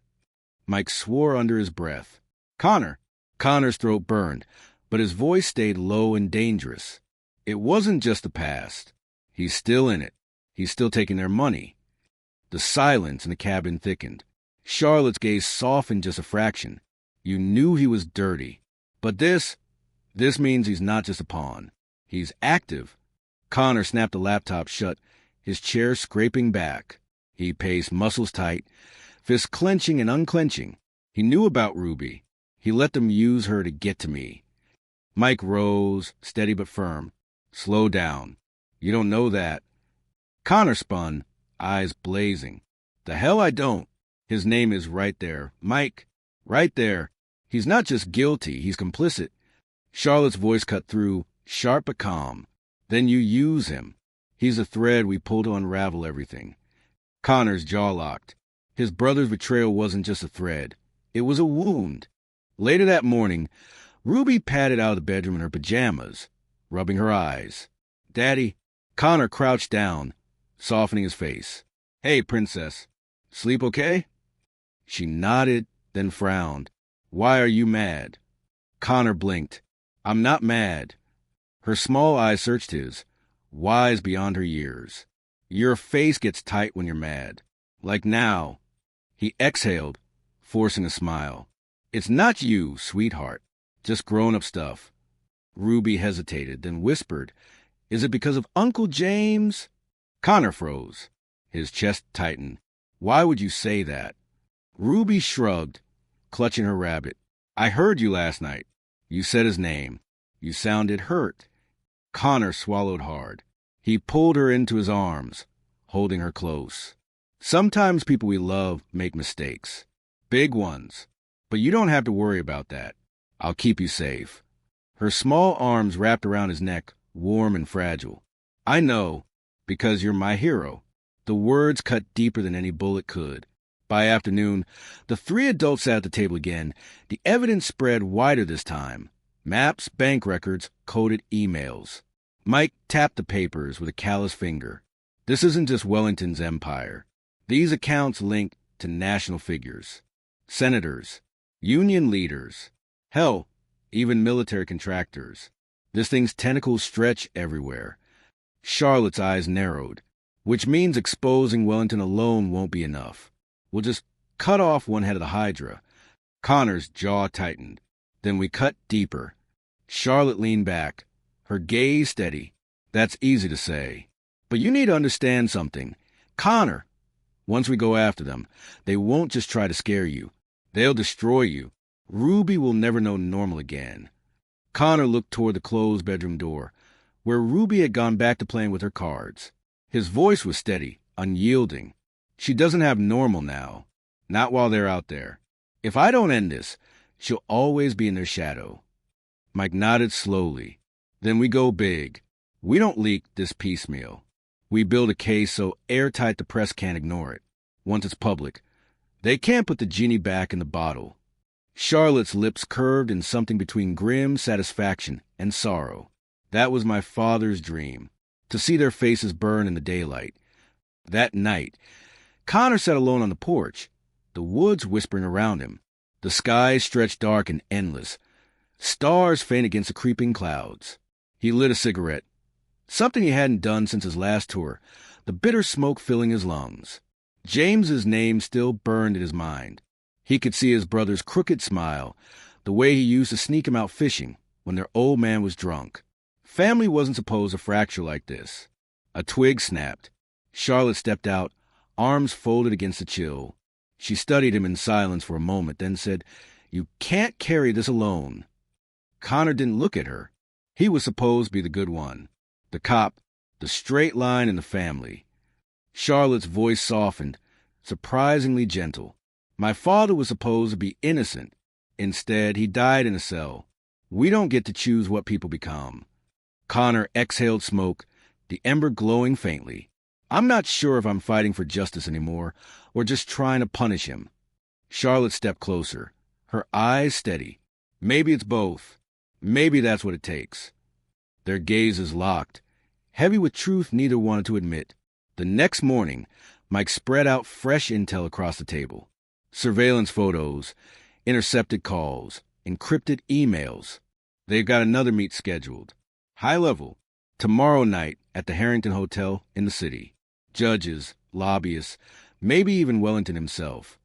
Mike swore under his breath. "Connor." Connor's throat burned, but his voice stayed low and dangerous. It wasn't just the past. He's still in it. He's still taking their money. The silence in the cabin thickened. Charlotte's gaze softened just a fraction. You knew he was dirty. But this means he's not just a pawn. He's active. Connor snapped the laptop shut, his chair scraping back. He paced, muscles tight, fists clenching and unclenching. He knew about Ruby. He let them use her to get to me. Mike rose, steady but firm. "Slow down. You don't know that." Connor spun, eyes blazing. "The hell I don't. His name is right there. Mike. Right there. He's not just guilty, he's complicit." Charlotte's voice cut through, sharp but calm. "Then you use him. He's a thread we pull to unravel everything." Connor's jaw locked. His brother's betrayal wasn't just a thread. It was a wound. Later that morning, Ruby padded out of the bedroom in her pajamas, rubbing her eyes. "Daddy." Connor crouched down, softening his face. "Hey, princess. Sleep okay?" She nodded, then frowned. "Why are you mad?" Connor blinked. "I'm not mad." Her small eyes searched his, wise beyond her years. "Your face gets tight when you're mad. Like now." He exhaled, forcing a smile. "It's not you, sweetheart. Just grown-up stuff." Ruby hesitated, then whispered, "Is it because of Uncle James?" Connor froze. His chest tightened. "Why would you say that?" Ruby shrugged, clutching her rabbit. "I heard you last night. You said his name. You sounded hurt." Connor swallowed hard. He pulled her into his arms, holding her close. "Sometimes people we love make mistakes. Big ones. But you don't have to worry about that. I'll keep you safe." Her small arms wrapped around his neck, warm and fragile. "I know, because you're my hero." The words cut deeper than any bullet could. By afternoon, the three adults sat at the table again. The evidence spread wider this time. Maps, bank records, coded emails. Mike tapped the papers with a callous finger. This isn't just Wellington's empire. These accounts link to national figures. Senators, union leaders, hell, even military contractors. This thing's tentacles stretch everywhere. Charlotte's eyes narrowed, which means exposing Wellington alone won't be enough. We'll just cut off one head of the Hydra. Connor's jaw tightened. Then we cut deeper. Charlotte leaned back, her gaze steady. "That's easy to say. But you need to understand something. Connor, once we go after them, they won't just try to scare you. They'll destroy you. Ruby will never know normal again." Connor looked toward the closed bedroom door, where Ruby had gone back to playing with her cards. His voice was steady, unyielding. "She doesn't have normal now. Not while they're out there. If I don't end this, she'll always be in their shadow." Mike nodded slowly. "Then we go big. We don't leak this piecemeal. We build a case so airtight the press can't ignore it. Once it's public, they can't put the genie back in the bottle." Charlotte's lips curved in something between grim satisfaction and sorrow. That was my father's dream, to see their faces burn in the daylight. That night, Connor sat alone on the porch, the woods whispering around him. The sky stretched dark and endless, stars faint against the creeping clouds. He lit a cigarette, something he hadn't done since his last tour, the bitter smoke filling his lungs. James's name still burned in his mind. He could see his brother's crooked smile, the way he used to sneak him out fishing when their old man was drunk. Family wasn't supposed to fracture like this. A twig snapped. Charlotte stepped out, arms folded against the chill. She studied him in silence for a moment, then said, "You can't carry this alone." Connor didn't look at her. He was supposed to be the good one, the cop, the straight line in the family. Charlotte's voice softened, surprisingly gentle. My father was supposed to be innocent. Instead, he died in a cell. We don't get to choose what people become. Connor exhaled smoke, the ember glowing faintly. I'm not sure if I'm fighting for justice anymore, or just trying to punish him. Charlotte stepped closer, her eyes steady. Maybe it's both. Maybe that's what it takes. Their gazes locked, heavy with truth neither wanted to admit. The next morning, Mike spread out fresh intel across the table. Surveillance photos, intercepted calls, encrypted emails. They've got another meet scheduled. High level, tomorrow night at the Harrington Hotel in the city. Judges, lobbyists, maybe even Wellington himself.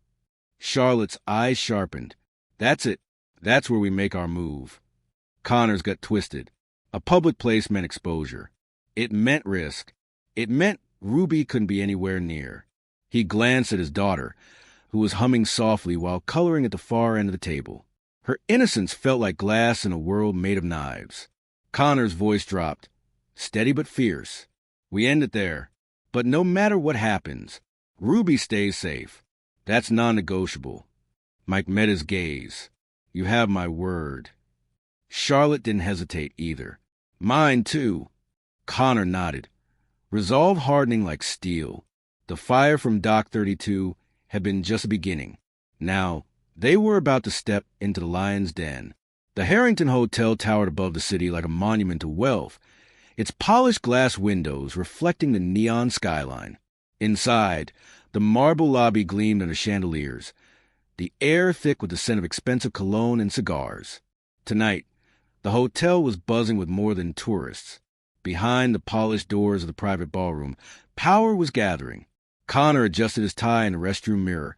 Charlotte's eyes sharpened. That's it. That's where we make our move. Connor's got twisted. A public place meant exposure. It meant risk. It meant Ruby couldn't be anywhere near. He glanced at his daughter, who was humming softly while coloring at the far end of the table. Her innocence felt like glass in a world made of knives. Connor's voice dropped, steady but fierce. We end it there. But no matter what happens, Ruby stays safe. That's non-negotiable. Mike met his gaze. You have my word. Charlotte didn't hesitate either. Mine, too. Connor nodded, resolve hardening like steel. The fire from Dock 32 had been just a beginning. Now, they were about to step into the lion's den. The Harrington Hotel towered above the city like a monument to wealth, its polished glass windows reflecting the neon skyline. Inside, the marble lobby gleamed under chandeliers, the air thick with the scent of expensive cologne and cigars. Tonight, the hotel was buzzing with more than tourists. Behind the polished doors of the private ballroom, power was gathering. Connor adjusted his tie in the restroom mirror,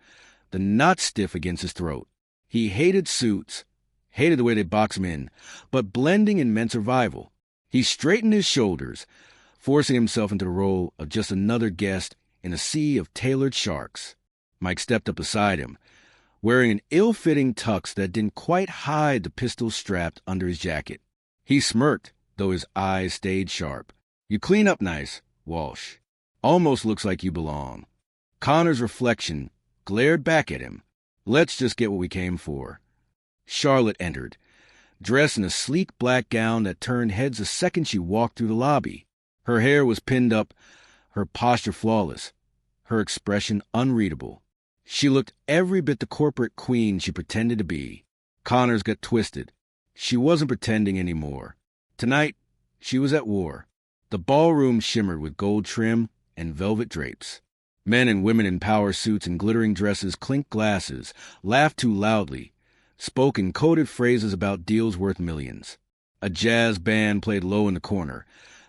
the knot stiff against his throat. He hated suits, hated the way they boxed him in, but blending in meant survival. He straightened his shoulders, forcing himself into the role of just another guest in a sea of tailored sharks. Mike stepped up beside him, wearing an ill-fitting tux that didn't quite hide the pistol strapped under his jacket. He smirked, though his eyes stayed sharp. You clean up nice, Walsh. Almost looks like you belong. Connor's reflection glared back at him. Let's just get what we came for. Charlotte entered, dressed in a sleek black gown that turned heads the second she walked through the lobby. Her hair was pinned up, her posture flawless, her expression unreadable. She looked every bit the corporate queen she pretended to be. Connor's got twisted. She wasn't pretending anymore. Tonight, she was at war. The ballroom shimmered with gold trim and velvet drapes. Men and women in power suits and glittering dresses clinked glasses, laughed too loudly, spoke in coded phrases about deals worth millions. A jazz band played low in the corner,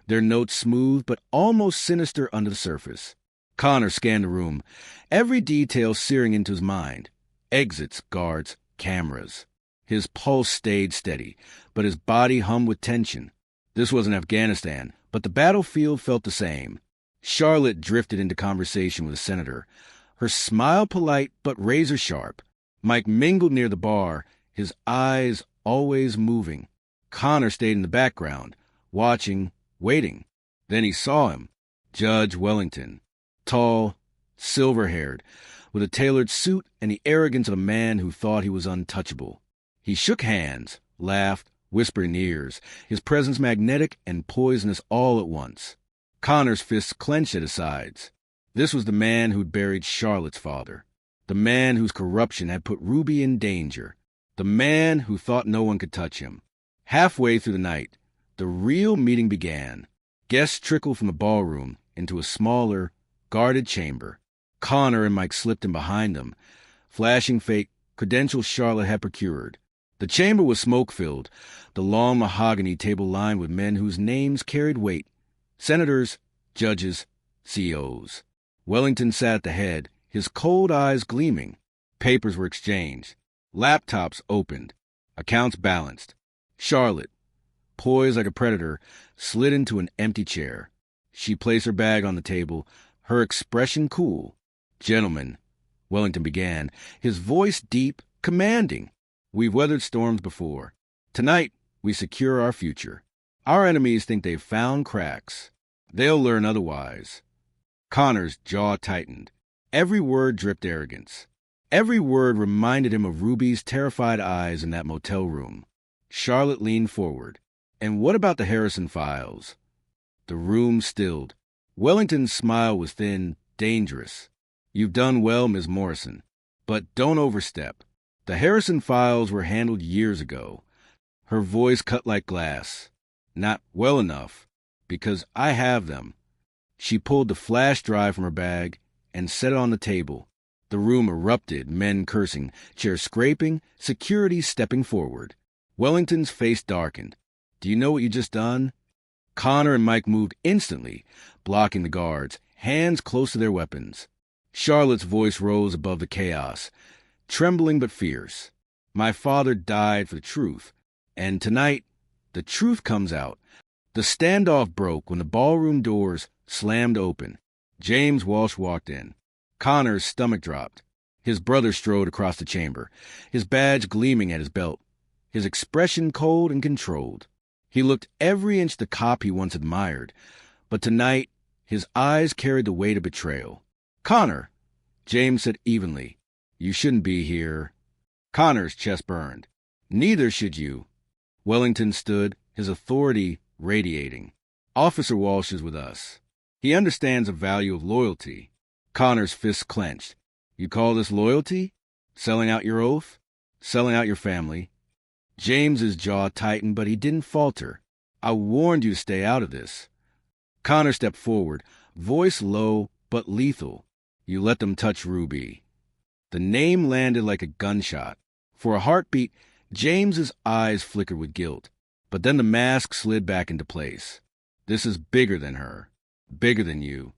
their notes smooth but almost sinister under the surface. Connor scanned the room, every detail searing into his mind. Exits, guards, cameras. His pulse stayed steady, but his body hummed with tension. This wasn't Afghanistan, but the battlefield felt the same. Charlotte drifted into conversation with the senator, her smile polite but razor-sharp. Mike mingled near the bar, his eyes always moving. Connor stayed in the background, watching, waiting. Then he saw him, Judge Wellington. Tall, silver-haired, with a tailored suit and the arrogance of a man who thought he was untouchable. He shook hands, laughed, whispered in ears, his presence magnetic and poisonous all at once. Connor's fists clenched at his sides. This was the man who'd buried Charlotte's father, the man whose corruption had put Ruby in danger. The man who thought no one could touch him. Halfway through the night, the real meeting began. Guests trickled from the ballroom into a smaller, guarded chamber. Connor and Mike slipped in behind them, flashing fake credentials Charlotte had procured. The chamber was smoke-filled, the long mahogany table lined with men whose names carried weight. Senators, judges, CEOs. Wellington sat at the head, his cold eyes gleaming. Papers were exchanged. Laptops opened. Accounts balanced. Charlotte, poised like a predator, slid into an empty chair. She placed her bag on the table, her expression cool. "Gentlemen," Wellington began, his voice deep, commanding. "We've weathered storms before. Tonight, we secure our future. Our enemies think they've found cracks. They'll learn otherwise." Connor's jaw tightened. Every word dripped arrogance. Every word reminded him of Ruby's terrified eyes in that motel room. Charlotte leaned forward. "And what about the Harrison files?" The room stilled. Wellington's smile was thin, dangerous. "You've done well, Ms. Morrison. But don't overstep. The Harrison files were handled years ago." Her voice cut like glass. "Not well enough, because I have them." She pulled the flash drive from her bag and set it on the table. The room erupted, men cursing, chairs scraping, security stepping forward. Wellington's face darkened. "Do you know what you just done?" Connor and Mike moved instantly, blocking the guards, hands close to their weapons. Charlotte's voice rose above the chaos, trembling but fierce. "My father died for the truth, and tonight, the truth comes out." The standoff broke when the ballroom doors slammed open. James Walsh walked in. Connor's stomach dropped. His brother strode across the chamber, his badge gleaming at his belt, his expression cold and controlled. He looked every inch the cop he once admired, but tonight his eyes carried the weight of betrayal. "Connor," James said evenly, "you shouldn't be here." Connor's chest burned. "Neither should you." Wellington stood, his authority radiating. "Officer Walsh is with us. He understands the value of loyalty." Connor's fists clenched. "You call this loyalty? Selling out your oath? Selling out your family?" James's jaw tightened, but he didn't falter. "I warned you to stay out of this." Connor stepped forward, voice low but lethal. "You let them touch Ruby." The name landed like a gunshot. For a heartbeat, James's eyes flickered with guilt, but then the mask slid back into place. "This is bigger than her. Bigger than you."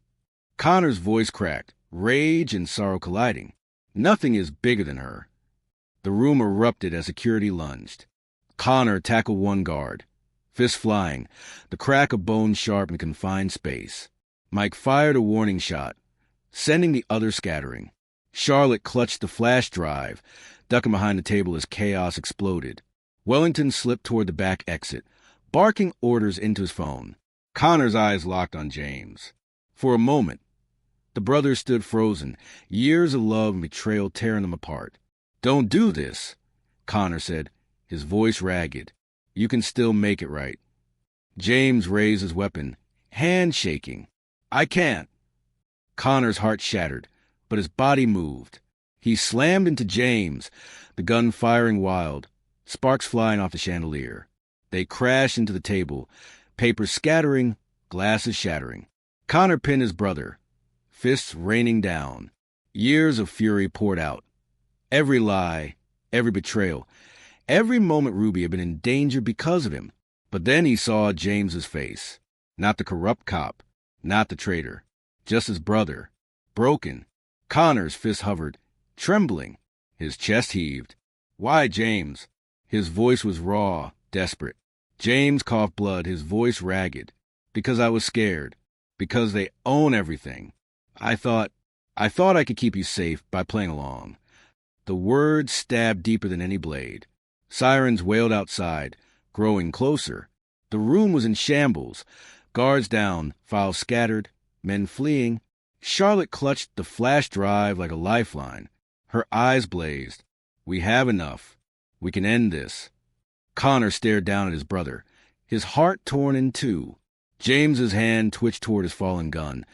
Connor's voice cracked, rage and sorrow colliding. "Nothing is bigger than her." The room erupted as security lunged. Connor tackled one guard, fists flying, the crack of bone sharp in confined space. Mike fired a warning shot, sending the other scattering. Charlotte clutched the flash drive, ducking behind the table as chaos exploded. Wellington slipped toward the back exit, barking orders into his phone. Connor's eyes locked on James. For a moment, the brothers stood frozen, years of love and betrayal tearing them apart. "Don't do this," Connor said, his voice ragged. "You can still make it right." James raised his weapon, hand shaking. "I can't." Connor's heart shattered, but his body moved. He slammed into James, the gun firing wild, sparks flying off the chandelier. They crashed into the table, papers scattering, glasses shattering. Connor pinned his brother, fists raining down. Years of fury poured out. Every lie, every betrayal, every moment Ruby had been in danger because of him. But then he saw James's face. Not the corrupt cop, not the traitor, just his brother. Broken. Connor's fist hovered, trembling. His chest heaved. "Why, James?" His voice was raw, desperate. James coughed blood, his voice ragged. "Because I was scared. Because they own everything. I thought I could keep you safe by playing along." The words stabbed deeper than any blade. Sirens wailed outside, growing closer. The room was in shambles. Guards down, files scattered, men fleeing. Charlotte clutched the flash drive like a lifeline. Her eyes blazed. "We have enough. We can end this." Connor stared down at his brother, his heart torn in two. James's hand twitched toward his fallen gun,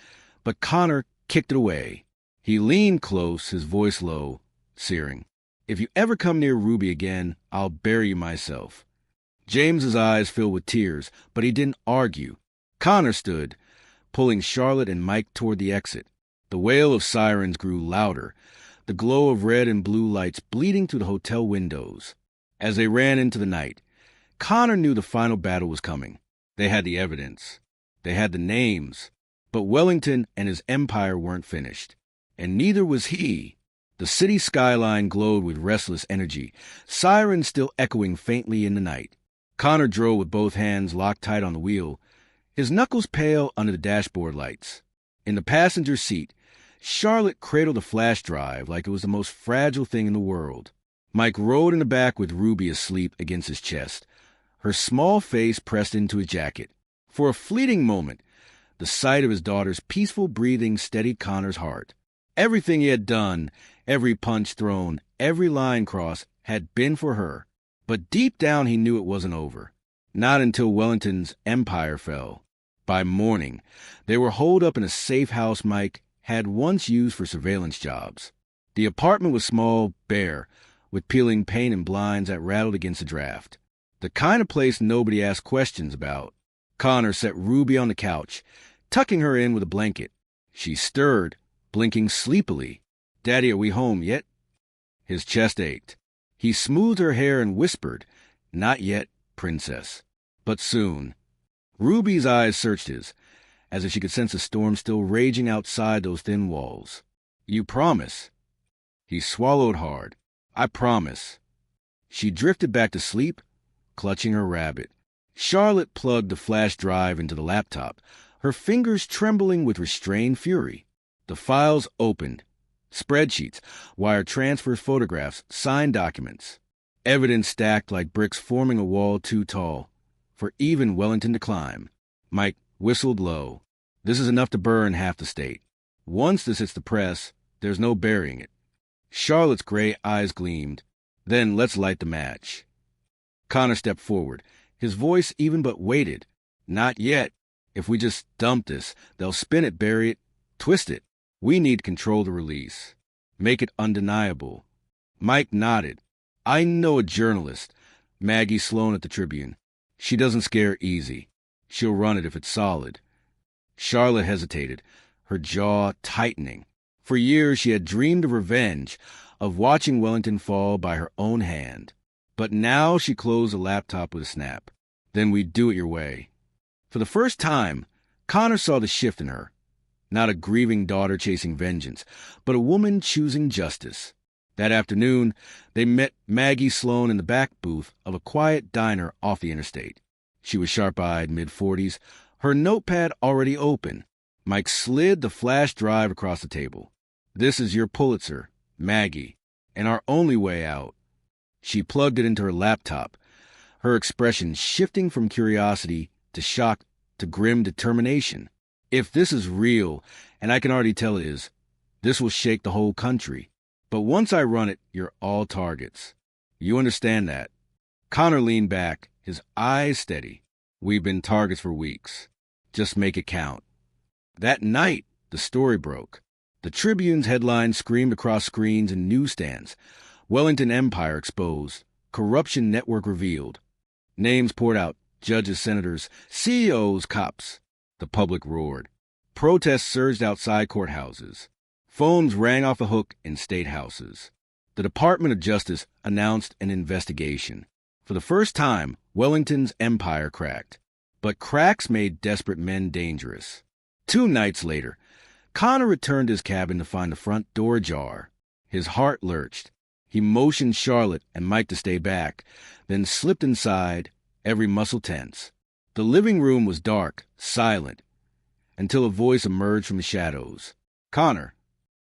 but Connor kicked it away. He leaned close, his voice low, searing. If you ever come near Ruby again, I'll bury you myself. James's eyes filled with tears, but he didn't argue. Connor stood, pulling Charlotte and Mike toward the exit. The wail of sirens grew louder, the glow of red and blue lights bleeding through the hotel windows. As they ran into the night, Connor knew the final battle was coming. They had the evidence. They had the names. But Wellington and his empire weren't finished. And neither was he. The city skyline glowed with restless energy, sirens still echoing faintly in the night. Connor drove with both hands locked tight on the wheel, his knuckles pale under the dashboard lights. In the passenger seat, Charlotte cradled a flash drive like it was the most fragile thing in the world. Mike rode in the back with Ruby asleep against his chest, her small face pressed into his jacket. For a fleeting moment, the sight of his daughter's peaceful breathing steadied Connor's heart. Everything he had done, every punch thrown, every line crossed, had been for her. But deep down he knew it wasn't over. Not until Wellington's empire fell. By morning, they were holed up in a safe house Mike had once used for surveillance jobs. The apartment was small, bare, with peeling paint and blinds that rattled against the draft. The kind of place nobody asked questions about. Connor set Ruby on the couch, tucking her in with a blanket. She stirred, blinking sleepily. "Daddy, are we home yet?" His chest ached. He smoothed her hair and whispered, "Not yet, princess. But soon." Ruby's eyes searched his, as if she could sense a storm still raging outside those thin walls. "You promise?" He swallowed hard. "I promise." She drifted back to sleep, clutching her rabbit. Charlotte plugged the flash drive into the laptop, her fingers trembling with restrained fury. The files opened. Spreadsheets, wire transfers, photographs, signed documents. Evidence stacked like bricks forming a wall too tall for even Wellington to climb. Mike whistled low. This is enough to burn half the state. Once this hits the press, there's no burying it. Charlotte's gray eyes gleamed. "Then let's light the match." Connor stepped forward, his voice even but weighted. "Not yet. If we just dump this, they'll spin it, bury it, twist it. We need to control the release. Make it undeniable." Mike nodded. "I know a journalist, Maggie Sloan at the Tribune. She doesn't scare easy. She'll run it if it's solid." Charlotte hesitated, her jaw tightening. For years she had dreamed of revenge, of watching Wellington fall by her own hand. But now she closed the laptop with a snap. "Then we do it your way." For the first time, Connor saw the shift in her. Not a grieving daughter chasing vengeance, but a woman choosing justice. That afternoon, they met Maggie Sloan in the back booth of a quiet diner off the interstate. She was sharp-eyed, mid-40s, her notepad already open. Mike slid the flash drive across the table. "This is your Pulitzer, Maggie, and our only way out." She plugged it into her laptop, her expression shifting from curiosity to shock to grim determination. "If this is real, and I can already tell it is, this will shake the whole country. But once I run it, you're all targets. You understand that?" Connor leaned back, his eyes steady. "We've been targets for weeks. Just make it count." That night, the story broke. The Tribune's headlines screamed across screens and newsstands. Wellington Empire exposed. Corruption network revealed. Names poured out. Judges, senators, CEOs, cops. The public roared. Protests surged outside courthouses. Phones rang off the hook in state houses. The Department of Justice announced an investigation. For the first time, Wellington's empire cracked. But cracks made desperate men dangerous. 2 nights later, Connor returned to his cabin to find the front door ajar. His heart lurched. He motioned Charlotte and Mike to stay back, then slipped inside, every muscle tense. The living room was dark, silent, until a voice emerged from the shadows. "Connor."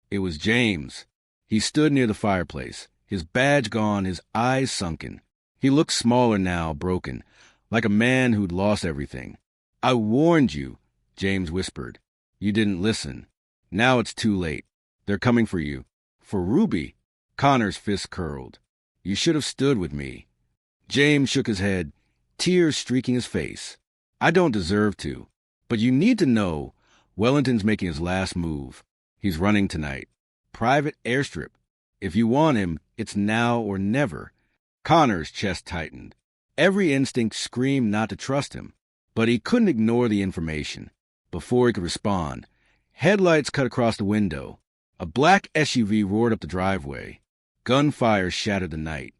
It was James. He stood near the fireplace, his badge gone, his eyes sunken. He looked smaller now, broken, like a man who'd lost everything. "I warned you," James whispered. "You didn't listen. Now it's too late. They're coming for you." "For Ruby?" Connor's fist curled. "You should have stood with me." James shook his head, tears streaking his face. "I don't deserve to. But you need to know, Wellington's making his last move. He's running tonight. Private airstrip. If you want him, it's now or never. Connor's chest tightened. Every instinct screamed not to trust him, but he couldn't ignore the information. Before he could respond, headlights cut across the window. A black SUV roared up the driveway. Gunfire shattered the night.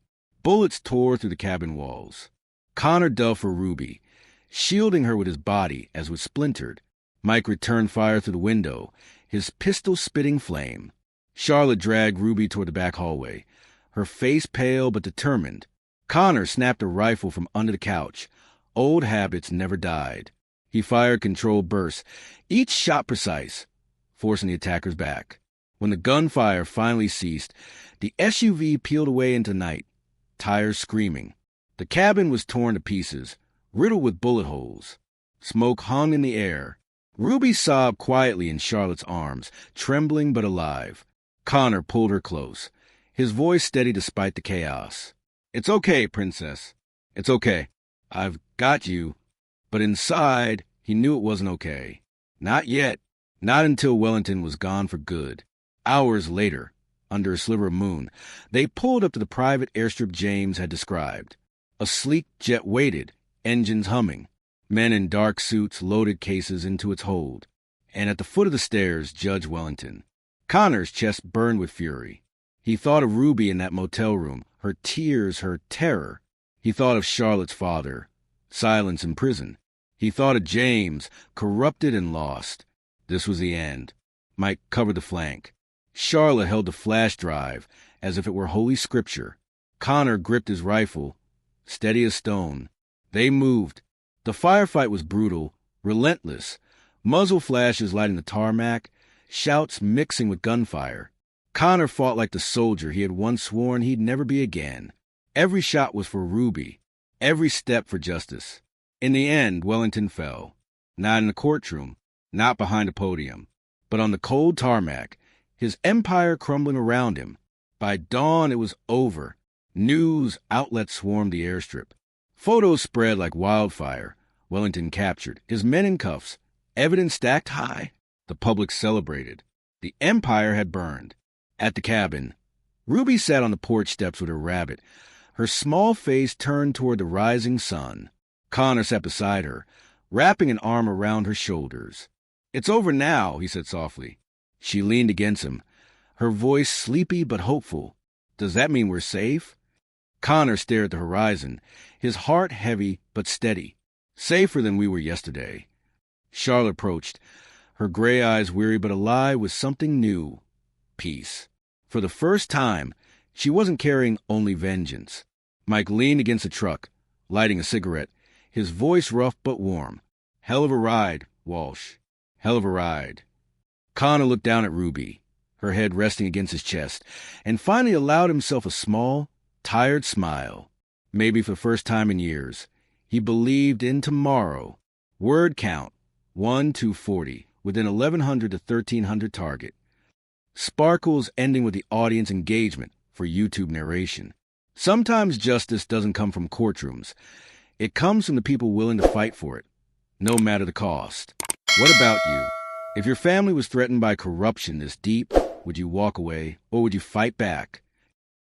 Bullets tore through the cabin walls. Connor dove for Ruby, shielding her with his body as it splintered. Mike returned fire through the window, his pistol spitting flame. Charlotte dragged Ruby toward the back hallway, her face pale but determined. Connor snapped a rifle from under the couch. Old habits never died. He fired controlled bursts, each shot precise, forcing the attackers back. When the gunfire finally ceased, the SUV peeled away into night, tires screaming. The cabin was torn to pieces, riddled with bullet holes. Smoke hung in the air. Ruby sobbed quietly in Charlotte's arms, trembling but alive. Connor pulled her close, his voice steady despite the chaos. "It's okay, Princess. It's okay. I've got you." But inside, he knew it wasn't okay. Not yet. Not until Wellington was gone for good. Hours later, under a sliver of moon, they pulled up to the private airstrip James had described. A sleek jet waited, engines humming. Men in dark suits loaded cases into its hold. And at the foot of the stairs, Judge Wellington. Connor's chest burned with fury. He thought of Ruby in that motel room, her tears, her terror. He thought of Charlotte's father, silence in prison. He thought of James, corrupted and lost. This was the end. Mike covered the flank. Charlotte held the flash drive as if it were holy scripture. Connor gripped his rifle, steady as stone. They moved. The firefight was brutal, relentless. Muzzle flashes lighting the tarmac, shouts mixing with gunfire. Connor fought like the soldier he had once sworn he'd never be again. Every shot was for Ruby, every step for justice. In the end, Wellington fell. Not in the courtroom, not behind a podium, but on the cold tarmac, his empire crumbling around him. By dawn, it was over. News outlets swarmed the airstrip. Photos spread like wildfire. Wellington captured, his men in cuffs, evidence stacked high. The public celebrated. The empire had burned. At the cabin, Ruby sat on the porch steps with her rabbit, her small face turned toward the rising sun. Connor sat beside her, wrapping an arm around her shoulders. "It's over now," he said softly. She leaned against him, her voice sleepy but hopeful. "Does that mean we're safe?" Connor stared at the horizon, his heart heavy but steady. "Safer than we were yesterday." Charlotte approached, her gray eyes weary but alive with something new. Peace. For the first time, she wasn't carrying only vengeance. Mike leaned against the truck, lighting a cigarette, his voice rough but warm. "Hell of a ride, Walsh. Hell of a ride." Connor looked down at Ruby, her head resting against his chest, and finally allowed himself a small, tired smile. Maybe for the first time in years, he believed in tomorrow. Word count, 1-240, within 1100 to 1300 target. Sparkles ending with the audience engagement for YouTube narration. Sometimes justice doesn't come from courtrooms. It comes from the people willing to fight for it, no matter the cost. What about you? If your family was threatened by corruption this deep, would you walk away or would you fight back?